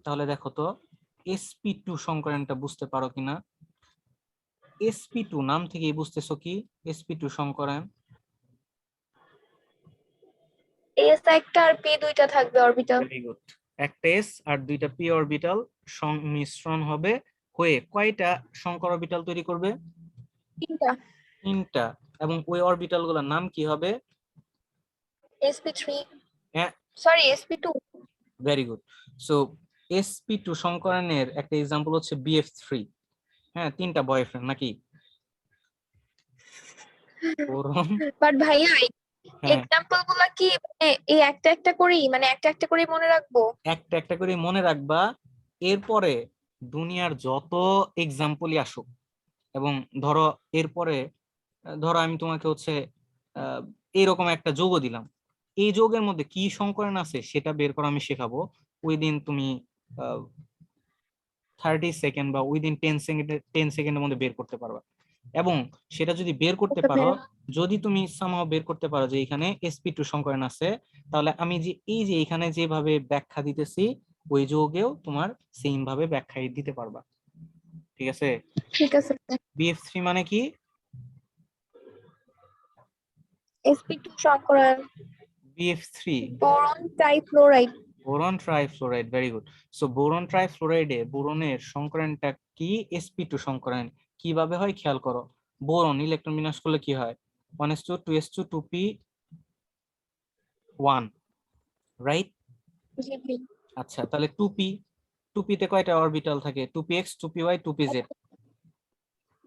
তাহলে দেখো তো sp2 সংকরায়নটা বুঝতে পারো কিনা? sp2 নাম থেকেই বুঝতেছো কি sp2 সংকরায়ন? এস একটা আর পি দুইটা থাকবে অরবিটাল। Very good. একটা এস আর দুইটা পি অরবিটাল সংমিশ্রণ হবে, হয়ে কয়টা সংকর অরবিটাল তৈরি করবে? তিনটা। তিনটা। এবং ওই অরবিটাল গুলোর নাম কি হবে? sp3। হ্যাঁ, sorry, sp2। Very good. So sp2 সংকরণের একটা এক্সাম্পল হচ্ছে bf3। হ্যাঁ, তিনটা বয়ফ্রেন্ড নাকি? বোরন। বাট ভাইয়া, হ্যাঁ, এক্সাম্পল গুলা কি মানে এই একটা একটা করেই, মানে একটা একটা করে মনে রাখবো? একটা একটা করে মনে রাখবা। এরপরে দুনিয়ার যত এক্সাম্পলই আসুক, এবং ধরো এরপরে ধরো আমি তোমাকে হচ্ছে আহ, এইরকম একটা যোগ দিলাম, এই যোগের মধ্যে কি সংকরণ আছে সেটা বের করা আমি শেখাবো। ওই দিন তুমি 30 সেকেন্ড বা উইদিন 10 সেকেন্ডের মধ্যে বের করতে পারবা। এবং সেটা যদি বের করতে ওকে পারো, ভাইয়া। যদি তুমি সামহাও বের করতে পারো যে এখানে sp2 সংকরণ আছে, তাহলে আমি যে এই যে এখানে যেভাবে ব্যাখ্যা দিতেছি ওই যোগেও তোমার সেম ভাবে ব্যাখ্যা দিতে পারবা। ঠিক আছে? ঠিক আছে। bf3 মানে কি? sp2 সংকরায়ন। bf3, boron trifluoride. Boron trifluoride, very good. So boron ট্রাইফ্লোরাইডে বোরনের সংকরায়নটা কি? sp2 সংকরায়ন। কিভাবে হয় খেয়াল করো। বোরন ইলেকট্রন বিন্যাস করলে কি হয়? 1s2 2s2 2p1, right? জি ভাই। আচ্ছা, তাহলে 2p, 2p তে কয়টা অরবিটাল থাকে? 2px 2py 2pz।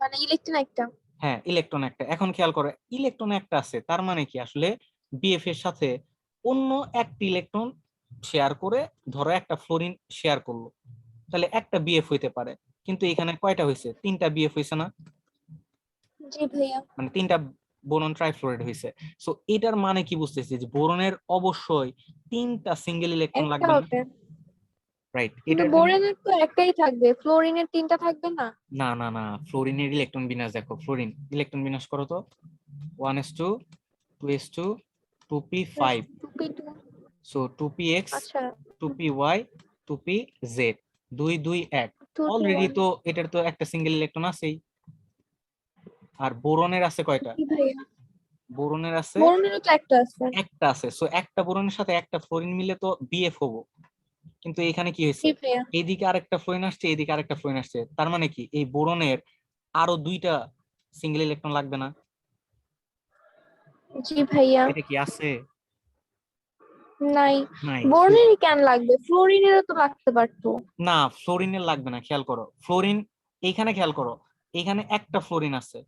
মানে ইলেকট্রন একটা। হ্যাঁ, ইলেকট্রন একটা। এখন খেয়াল করো, ইলেকট্রন একটা আছে, তার মানে কি আসলে বিএফ এর সাথে অন্য একটি ইলেকট্রন শেয়ার করে, ধরো একটা ফ্লোরিন শেয়ার করলো, তাহলে একটা বিএফ হইতে পারে। কিন্তু এখানে কয়টা হয়েছে? 3টা বিএফ হয়েছে না? জি ভাইয়া। মানে 3টা বোরন ট্রাইফ্লোরাইড হয়েছে। সো এটার মানে কি বুঝতেছি? যে বোরনের অবশ্যই 3টা সিঙ্গেল ইলেকট্রন একটা লাগবে না? হবে, রাইট। কিন্তু এটার জন্য বোরনের তো একটাই থাকবে, ফ্লোরিনের তিনটা থাকবে না? না না না, ফ্লোরিনের ইলেকট্রন বিন্যাস দেখো। ফ্লোরিন ইলেকট্রন বিন্যাস করো তো। 1s2 2s2 2p5। 2p2। So 2px আচ্ছা। 2py 2pz, 2 2 1। 2 2 অলরেডি 1। তো এটার তো একটা সিঙ্গেল ইলেকট্রন আছেই। আর বোরনের আছে কয়টা? জি ভাইয়া। বোরনের আছে বোরনেরও তো একটা আছে। একটা আছে। সো একটা বোরনের সাথে একটা ফ্লোরিন মিলে তো বিএফ হবো। কিন্তু এখানে কি হয়েছে? জি ভাইয়া। এইদিকে আরেকটা ফ্লোরিন আসছে, এইদিকে আরেকটা ফ্লোরিন আসছে, তার মানে কি এই বোরনের আরো 2টা সিঙ্গেল ইলেকট্রন লাগবে না? জি ভাইয়া। এটা কি আছে? নাই। নাই। বোরনেরই কেন লাগবে, ফ্লোরিনেরও তো লাগতে পারতো। না, ফ্লোরিনের লাগবে না। খেয়াল করো, ফ্লোরিন এইখানে খেয়াল করো, এখানে একটা ফ্লোরিন আছে,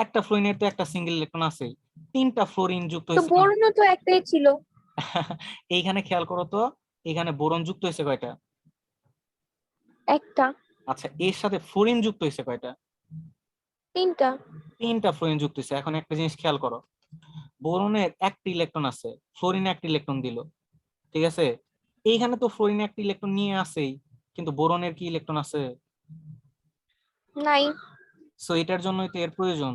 একটা ফ্লোরিনের তো একটা সিঙ্গেল ইলেকট্রন আছেই, 3টা ফ্লোরিন যুক্ত তো হয়েছে না? বোরনও তো একটাই ছিল। এইখানে খেয়াল করো তো, এখানে বোরন যুক্ত হয়েছে কয়টা? একটা। আচ্ছা, এর সাথে ফ্লোরিন যুক্ত হয়েছে কয়টা? তিনটা। 3টা ফ্লোরিন যুক্ত হয়েছে। এখন একটা জিনিস খেয়াল করো, বোরনের একটা ইলেকট্রন আছে, ফ্লোরিনে একটা ইলেকট্রন দিল, ঠিক আছে? এইখানে তো ফ্লোরিনে একটা ইলেকট্রন নিয়ে আসেই, কিন্তু বোরনের কি ইলেকট্রন আছে? নাই। সো এটার জন্যই তো এর প্রয়োজন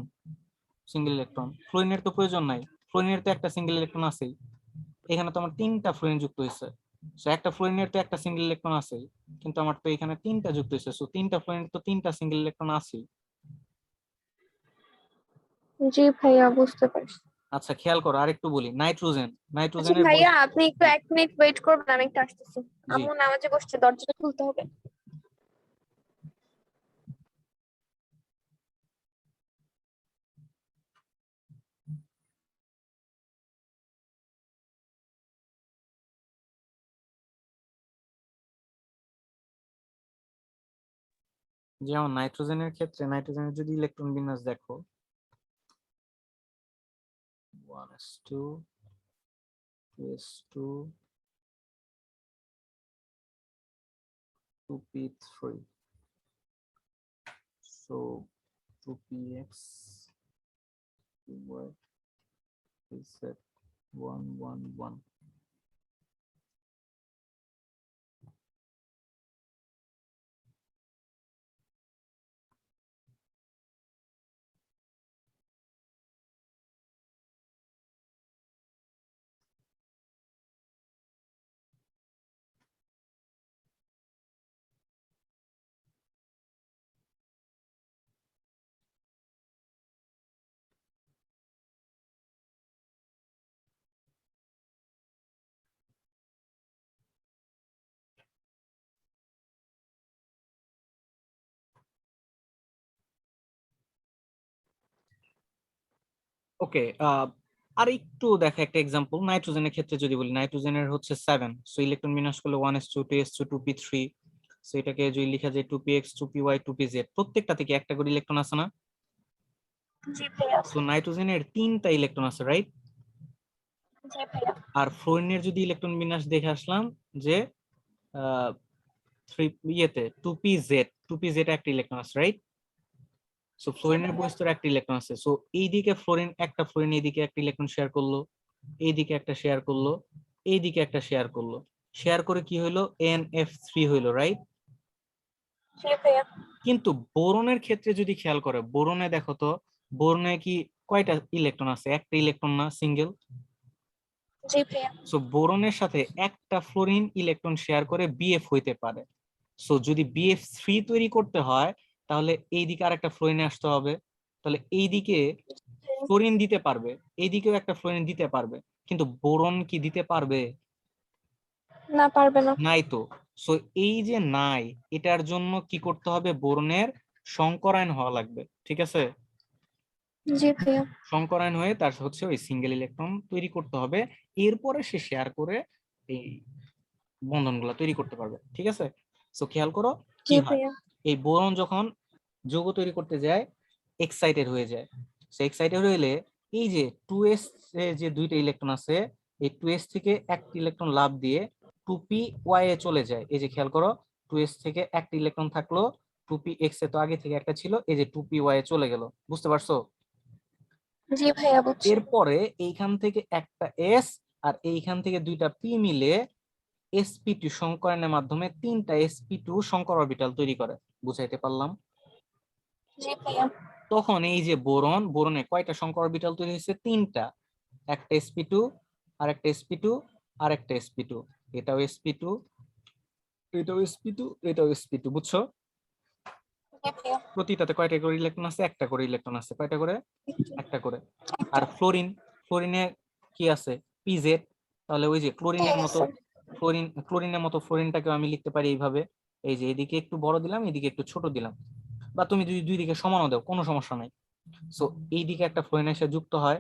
সিঙ্গেল ইলেকট্রন। ফ্লোরিনের তো প্রয়োজন নাই, ফ্লোরিনের তো একটা সিঙ্গেল ইলেকট্রন আছেই। এখানে তো আমার 3টা ফ্লোরিন যুক্ত হয়েছে। সো একটা ফ্লোরিনের তো একটা সিঙ্গেল ইলেকট্রন আছেই, কিন্তু আমার তো এখানে 3টা যুক্ত হয়েছে। সো 3টা ফ্লোরিনের তো 3টা সিঙ্গেল ইলেকট্রন আছেই। জি ভাইয়া, বুঝতে পারছি। আচ্ছা, খেয়াল করো, আরেকটু বলি। নাইট্রোজেন, আচ্ছা নাইট্রোজেনের ভাইয়া, বৈশিষ্ট্য আপনি একটু জি 1 মিনিট ওয়েট করবেন, আমি একটু আসতেছি। জি। আম্মু নামাজে বসছে, দরজাটা খুলতে হবে। যেমন নাইট্রোজেনের ক্ষেত্রে, নাইট্রোজেনের যদি ইলেকট্রন বিন্যাস দেখো, 1s2 2s2 2p3, so 2px 2y z 1 1 1। ওকে, আর একটু দেখা একটা এক্সাম্পল নাইট্রোজেনের ক্ষেত্রে যদি বলি। নাইট্রোজেনের হচ্ছে 7, সো ইলেকট্রন বিন্যাস করলে 1s2 2s2 2p3। সো এটাকে যদি লেখা যায় 2px 2py 2pz, প্রত্যেকটা থেকে একটা করে ইলেকট্রন আছে না? জি ভাইয়া। সো নাইট্রোজেনের 3টা ইলেকট্রন আছে, রাইট? জি ভাইয়া। আর ফ্লোরিনের যদি ইলেকট্রন বিন্যাস দেখে আসলাম যে থ্রি ইয়েতে 2pz একটা ইলেকট্রন আছে, রাইট? সো জি ফ্লোরিনের ভাইয়া। বহিস্তরে একটা ইলেকট্রন আছে। সো এইদিকে ফ্লোরিন একটা ফ্লোরিন এইদিকে একটা ইলেকট্রন শেয়ার করলো, এইদিকে একটা শেয়ার করলো, এইদিকে একটা শেয়ার করলো। শেয়ার করে কি হইলো? NF3 হইলো, রাইট? জি ভাইয়া। কিন্তু বোরনের ক্ষেত্রে যদি খেয়াল করে, বোরনে দেখো তো, বোরনে কি কয়টা ইলেকট্রন আছে? একটা ইলেকট্রন না, সিঙ্গেল। জি ভাইয়া। সো বোরনের সাথে একটা ফ্লোরিন ইলেকট্রন শেয়ার করে বিএফ হইতে পারে। সো যদি BF3 তৈরি করতে হয়, তাহলে এইদিকে আর একটা ফ্লোরিনে আসতে হবে। তাহলে এইদিকে ফ্লোরিন দিতে পারবে, এইদিকেও একটা ফ্লোরিন দিতে পারবে, কিন্তু বোরন কি দিতে পারবে? না, পারবে না। নাই তো। সো এই যে নাই, এটার জন্য কি করতে হবে, বোরনের সংকরায়ন হওয়া লাগবে, ঠিক আছে? জি ভাইয়া। সংকরায়ন হয়ে তার হচ্ছে ওই সিঙ্গেল ইলেকট্রন তৈরি করতে হবে, এরপরে সে শেয়ার করে এই বন্ধনগুলো তৈরি করতে পারবে, ঠিক আছে? সো খেয়াল করো জি কি হয়, ভাইয়া। এই বোরন যখন যৌগ তৈরি করতে যায় এক্সাইটেড হয়ে যায়। সো এক্সাইটেড হইলে এই যে 2s এ যে দুইটা ইলেকট্রন আছে, এই 2s থেকে একটা ইলেকট্রন লাফ দিয়ে 2p এ চলে যায়। এই যে খেয়াল করো, 2s থেকে একটা ইলেকট্রন থাকলো, 2px এ তো আগে থেকে একটা ছিল, এই যে 2py এ চলে গেল, বুঝতে পারছো? জি ভাইয়া, বুঝছি। এরপরে এইখান থেকে একটা এস আর এইখান থেকে দুইটা পি মিলে sp2 সংকরণের মাধ্যমে তিনটা sp2 সংকর অরবিটাল তৈরি করে। বুঝাইতে পারলাম? জি ভাইয়া। তখন এই যে বোরন, বোরনে কয়টা সংকর অরবিটাল তৈরি হয়েছে, তিনটা। একটা sp2, আর একটা sp2, আর একটা sp2, এটাও sp2, এটাও sp2, এটাও sp2, বুঝছো? জি ভাইয়া। প্রতিটাতে কয়টা করে ইলেকট্রন আছে, একটা করে ইলেকট্রন আছে, কয়টা করে, একটা করে। আর একটা। ফ্লোরিন, ফ্লোরিনে কি আছে, পিজেড। তাহলে ওই যে ঠিক ক্লোরিনের মতো, আছে। ক্লোরিনের মতো ফ্লোরিনটাকেও আমি লিখতে পারি এইভাবে, এই যে এদিকে একটু বড় দিলাম, এদিকে একটু ছোট দিলাম, বা তুমি যদি দুই দিকে সমানও দাও কোনো সমস্যা নাই। সো এইদিকে একটা ফ্লোরিন এসে যুক্ত হয়,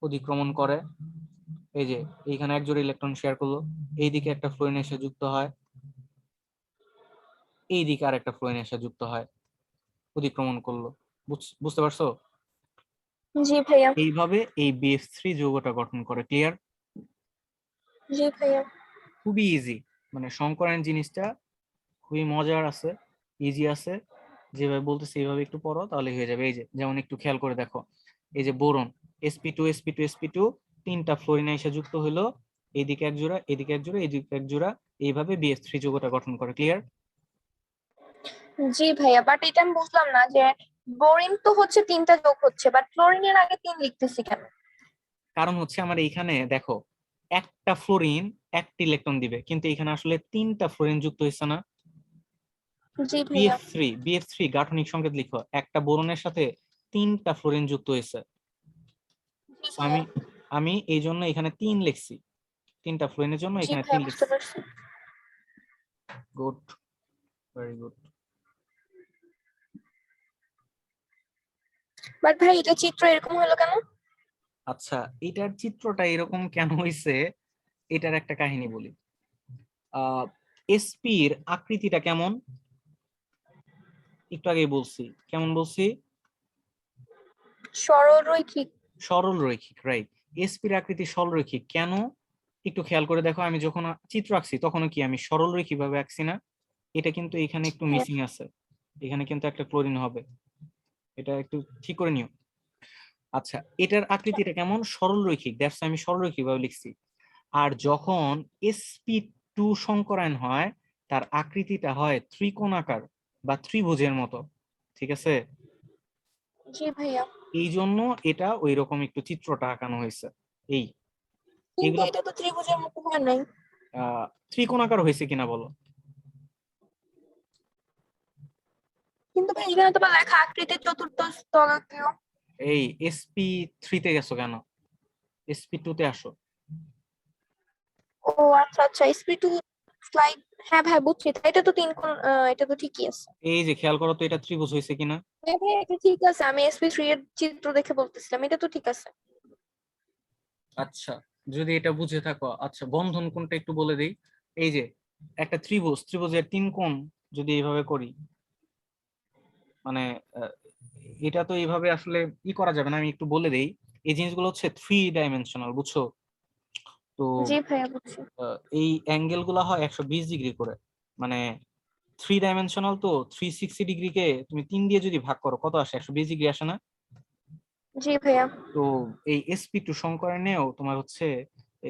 অধিক্রমণ করে, এই যে এইখানে এক জোড়া ইলেকট্রন শেয়ার করলো, এইদিকে একটা ফ্লোরিন এসে যুক্ত হয়, এইদিকে আর একটা ফ্লোরিন এসে যুক্ত হয়, অধিক্রমণ করলো। বুঝতে পারছো? জি ভাইয়া। এইভাবে এই BF3 যৌগটা গঠন করে। ক্লিয়ার? জি ভাইয়া। খুবই ইজি, মানে সংকরায়ন জিনিসটা খুবই মজার আছে, ইজি আছে। যেভাবে বলতেছি এইভাবে একটু পড়ো তাহলে হয়ে যাবে। এই যে যেমন একটু খেয়াল করে দেখো, এই যে বোরন sp2 তিনটা ফ্লোরিন এসে যুক্ত হলো, এইদিকে এক জোড়া, এদিকে এক জোড়া, এদিকে এক জোড়া, এইভাবে BF3 যৌগটা গঠন করে। ক্লিয়ার? জি ভাইয়া, বাট এটা আমি বুঝলাম না যে বোরিন তো হচ্ছে তিনটা যোগ হচ্ছে, বাট ক্লোরিনের আগে তিন লিখতেছি কেন? কারণ হচ্ছে আমার এইখানে দেখো, একটা ফ্লোরিন একটা ইলেকট্রন দিবে, কিন্তু এখানে আসলে তিনটা ফ্লোরিন যুক্ত হয়েছে না। জি ভাইয়া। BF3 গাঠনিক সংকেত লিখো, একটা বোরনের সাথে তিনটা ফ্লোরিন যুক্ত হয়েছে। জি So ভাইয়া। আমি আমি এই জন্য এখানে 3 লিখছি, তিনটা ফ্লোরিনের জন্য জি এখানে ভাইয়া, 3 বুঝতে লিখছি। পারছি। Good, very good. বাট ভাই, এটা চিত্র এরকম হলো কেন? আচ্ছা, এটার চিত্রটা এরকম কেন হয়েছে, এটার একটা কাহিনী বলি। এসপির আকৃতিটা কেমন, একটু আগেই বলছি, কেমন বলছি, সরল রৈখিক। সরল রৈখিক, রাইট? এসপির আকৃতি সরল রৈখিক কেন, একটু খেয়াল করে দেখো, আমি যখন চিত্র আঁকছি তখন কি আমি সরল রৈখিক ভাবে আঁকছি না? এটা কিন্তু এখানে একটু হ্যাঁ। মিসিং আছে, এখানে কিন্তু একটা ক্লোরিন হবে, এটা একটু ঠিক করে নিও। আচ্ছা, এটার আকৃতিটা কেমন, সরল রৈখিক, দ্যাটস আমি সরল রৈখিক ভাবে লিখছি। আর যখন sp2 সংকরায়ন হয়, তার আকৃতিটা হয় ত্রিকোণাকার বা ত্রিভুজের মতো, ঠিক আছে? জি ভাইয়া। এই জন্য এটা ওই রকম একটু চিত্রটা আঁকানো হয়েছে। এই কিন্তু এগুলা এটা তো ত্রিভুজের মতো হয় নাই। ত্রিকোণাকার হয়েছে কিনা বলো? কিন্তু ভাই, এখানে তো বা লেখা আকৃতি চতুর্থ স্থলকীয়। এই sp3 তে গেছো কেন, sp2 তে আসো। ও আচ্ছা আচ্ছা, SP2 স্লাইড। হ্যাঁ ভাই, বুঝছি। এটা তো তিন কোণ, এটা তো ঠিকই আছে। এই যে খেয়াল করো তো, এটা ত্রিভুজ হয়েছে কিনা। হ্যাঁ ভাই, এটা ঠিক আছে। আমি SP3 এর চিত্র দেখে বলতেছিলাম, এটা তো ঠিক আছে। আচ্ছা, যদি এটা বুঝে থাকো, আচ্ছা বন্ধন কোনটা একটু বলে দেই। এই যে একটা ত্রিভুজ, ত্রিভুজের তিন কোণ যদি এইভাবে করি, মানে আহ, এটা তো এইভাবে আসলে ই করা যাবে না, আমি একটু বলে দেই। এই জিনিসগুলো হচ্ছে 3 ডাইমেনশনাল, বুঝছো? তো জি ভাইয়া, বুঝছি। এই অ্যাঙ্গেল গুলা হয় 120 ডিগ্রি করে, মানে 3 ডাইমেনশনাল তো 360 ডিগ্রিকে তুমি 3 দিয়ে যদি ভাগ করো কত আসে, 120 ডিগ্রি আসে না? জি ভাইয়া। তো এই sp2 সংকরণেও তোমার হচ্ছে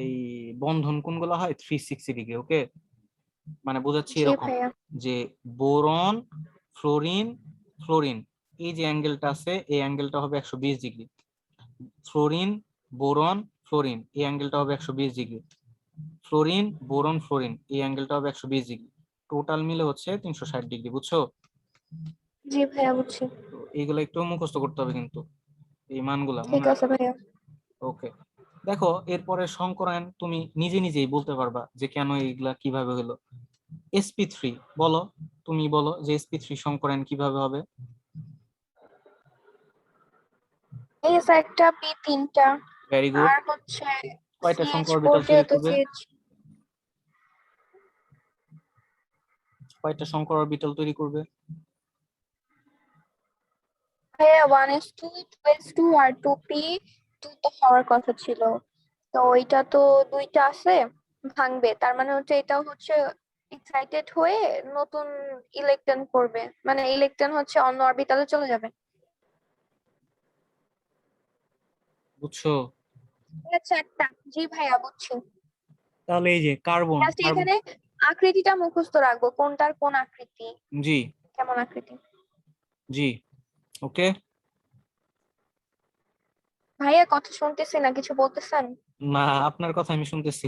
এই বন্ধন কোণগুলো হয় 360 ডিগ্রি। ওকে, মানে বোঝাচ্ছি জি এরকম ভাইয়া। যে বোরন, ফ্লোরিন, ফ্লোরিন, এই যে অ্যাঙ্গেলটা আছে এই অ্যাঙ্গেলটা হবে 120 ডিগ্রি। ফ্লোরিন, বোরন, ফ্লোরিন, এই অ্যাঙ্গেলটা হবে 120 ডিগ্রি। ফ্লোরিন, বোরন, ফ্লোরিন, এই অ্যাঙ্গেলটা হবে 120 ডিগ্রি। টোটাল মিলে হচ্ছে 360 ডিগ্রি, বুঝছো? জি ভাইয়া, বুঝছি। তো এইগুলো একটু মুখস্থ করতে হবে কিন্তু, এই মানগুলা ঠিক মনে আছে রাখবে। ভাইয়া। ওকে, দেখো এরপরে সংকরায়ন তুমি নিজে নিজেই বলতে পারবা যে কেন এইগুলা কিভাবে হলো। sp3 বলো, তুমি বলো যে sp3 সংকরায়ন কিভাবে হবে। এস একটা, পি তিনটা, ভেরি গুড। আর হচ্ছে কয়টা সিএইচ সংকর ফোর অরবিটাল তৈরি যেহেতু করবে? সিএইচ। কয়টা সংকর অরবিটাল তৈরি করবে? হ্যাঁ, 1s2, 2s2 আর 2p, 2 তো হওয়ার কথা ছিল। তো এটা তো দুইটা আছে, ভাঙবে, তার মানে হচ্ছে এটা হচ্ছে এক্সাইটেড হয়ে নতুন ইলেকট্রন করবে, মানে ইলেকট্রন হচ্ছে অন্য অরবিটালে চলে যাবে। বুঝছো? এটা চারটা। জি ভাইয়া বুঝছি। তাহলে এই যে কার্বন জাস্ট কার্বন। এখানে আকৃতিটা মুখস্থ রাখবো, কোনটার কোন আকৃতি, জি কেমন আকৃতি। জি। ওকে। ভাইয়া কথা শুনতেছি না, কিছু বলতেছেন? না, আপনার কথা আমি শুনতেছি।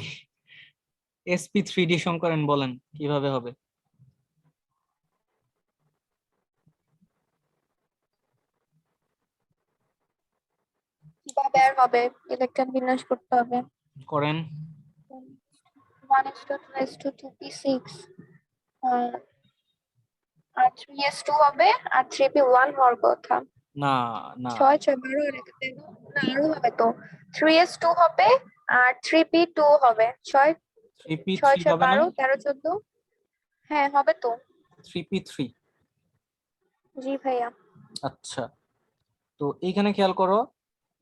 sp3d সংকরণ বলেন কিভাবে হবে। কিভাবে আর হবে, ইলেকট্রন বিন্যাস করতে হবে। করেন। 1s2, 2s2, 2p6, আর 3s2 হবে, আর 3p1 হওয়ার কথা। না না। 6 6 12 আর একটা 13, না আরো হবে তো। 3s2 হবে, আর 3p2 হবে। 6 6 3p3 6 হবে না? 12 13 14। হ্যাঁ হবে তো। 3p3। জি ভাইয়া। আচ্ছা, তো এইখানে খেয়াল করো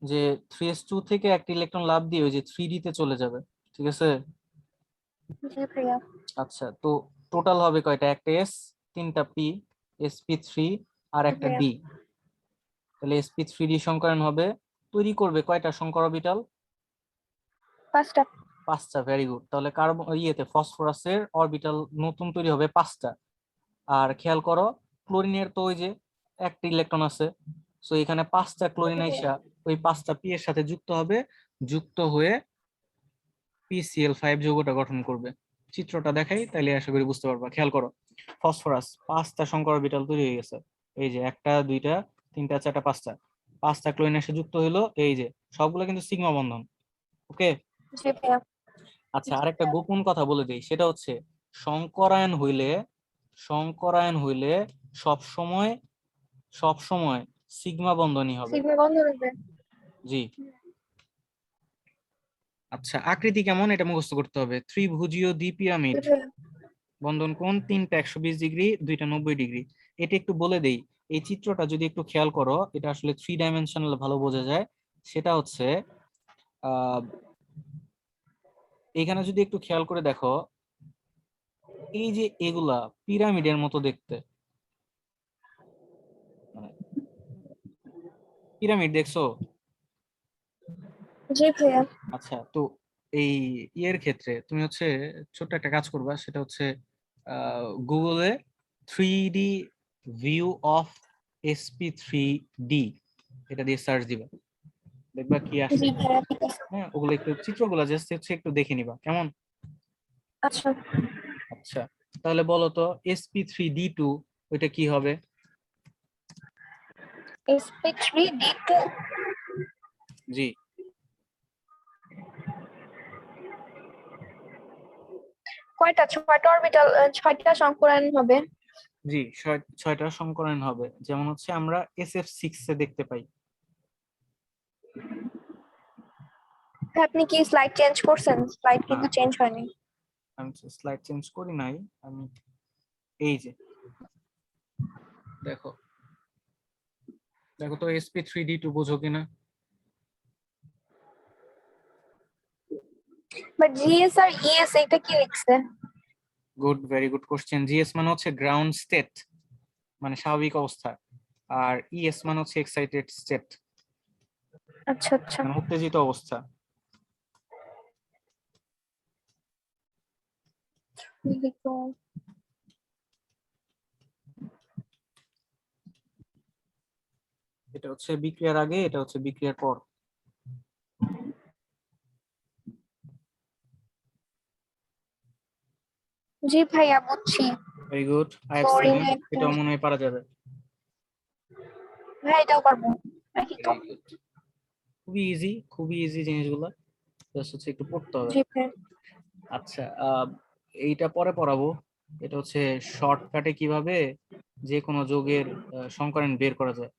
যে 3s2 থেকে একটা ইলেকট্রন লাফ দিয়ে ওই যে 3d তে চলে যাবে। ঠিক আছে। জি ভাইয়া। আচ্ছা, তো টোটাল হবে কয়টা? একটা এস, তিনটা পি, sp3 আর জি একটা ভাইয়া। ডি। তাহলে sp3d সংকরণ হবে। তৈরি করবে কয়টা সংকর অরবিটাল? 5টা। পাঁচটা। Very good. তাহলে কার্বন ইয়েতে ফসফরাসের অরবিটাল নতুন তৈরি হবে পাঁচটা। আর খেয়াল করো ক্লোরিনের তো ওই যে একটা ইলেকট্রন আছে, সো এখানে পাঁচটা ক্লোরিন আইসা ওই পাঁচটা পি এর সাথে যুক্ত হবে, যুক্ত হয়ে PCl5 যৌগটা গঠন করবে। চিত্রটা দেখাই তাইলে আশা করি বুঝতে পারবা। খেয়াল করো, ফসফরাস পাঁচটা সংকর অরবিটাল তৈরি হয়ে গেছে। এই যে একটা, দুইটা, তিনটা, চারটা, পাঁচটা। পাঁচটা ক্লোরিন এসে যুক্ত হইলো, এই যে সবগুলো কিন্তু সিগমা বন্ধন। ওকে। জি ভাইয়া। আচ্ছা, আরেকটা গোপন কথা বলে দিই, সেটা হচ্ছে সংকরায়ন হইলে, সংকরায়ন হইলে সব সময়, সব সময় সিগমা বন্ধনই হবে। সিগমা বন্ধ হবে। জি। আচ্ছা, আকৃতি কেমন এটা মুখস্থ করতে হবে। ত্রিভুজীয় জি দ্বিপিরামিড, ভাইয়া। বন্ধন কোণ তিনটা 120 ডিগ্রি, দুইটা 90 ডিগ্রি। এটা একটু বলে দেই, এই চিত্রটা যদি একটু খেয়াল করো, এটা আসলে 3 ডাইমেনশনাল ভালো বোঝা যায়। সেটা হচ্ছে আহ এখানে যদি একটু খেয়াল করে দেখো, এই যে এগুলা পিরামিডের মতো দেখতে, মানে পিরামিড দেখছো? জি ভাইয়া। আচ্ছা, তো এই ইয়ের ক্ষেত্রে তুমি হচ্ছে ছোট্ট একটা কাজ করবা, সেটা হচ্ছে গুগলে 3D ভিউ অফ sp3d এটা দিয়ে সার্চ দিবা, দেখবা কি আসে। জি ভাইয়া ঠিক আছে। হ্যাঁ, ওগুলো একটু চিত্রগুলো জাস্ট হচ্ছে একটু দেখে নিবা কেমন। আচ্ছা। আচ্ছা, তাহলে বলো তো sp3d2 ওইটা কি হবে? sp3d2। জি কয়টা? 6টা অরবিটাল, 6টা সংকরায়ন হবে। জি, ছয়টা সংকরণ হবে, যেমন হচ্ছে আমরা SF6 এ দেখতে পাই। আপনি কি স্লাইড চেঞ্জ করছেন? স্লাইড না, কিন্তু চেঞ্জ হয়নি। আমি স্লাইড চেঞ্জ করি নাই। আমি এই যে দেখো, দেখো তো sp3d2 বোঝো কিনা। বাট জিএস আর ইএস এটা কি লিখছে? Good, very good question. GS মানে হচ্ছে গ্রাউন্ড স্টেট, মানে স্বাভাবিক অবস্থা। আর ইএস মানে হচ্ছে এক্সাইটেড স্টেট, আচ্ছা আচ্ছা। মানে উত্তেজিত অবস্থা। লিখো। এটা হচ্ছে বিক্রিয়ার আগে, এটা হচ্ছে বিক্রিয়ার পর। জি ভাইয়া বুঝছি। Very good, I have seen chlorine it. একটা। এটাও মনে হয় পারা যাবে। ভাই এটাও পারবো নাকি তো? Very good. খুবই ইজি, খুবই ইজি জিনিসগুলো। জাস্ট হচ্ছে একটু পড়তে হবে। জি ভাইয়া। আচ্ছা, এইটা পরে পড়াবো। এটা হচ্ছে শর্টকাটে কিভাবে যে কোনো যোগের সমীকরণ বের করা যায়,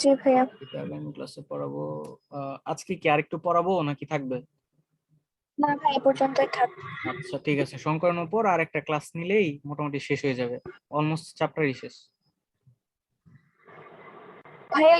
জি ভাইয়া। এটা আগামী ক্লাসে পড়াবো। আজকে কি আরেকটু পড়াবো নাকি থাকবে? না ভাই, এই পর্যন্তই থাক। আচ্ছা ঠিক আছে, সমীকরণের উপর আর একটা ক্লাস নিলেই মোটামুটি শেষ হয়ে যাবে, অলমোস্ট চ্যাপ্টারই শেষ। ভাইয়া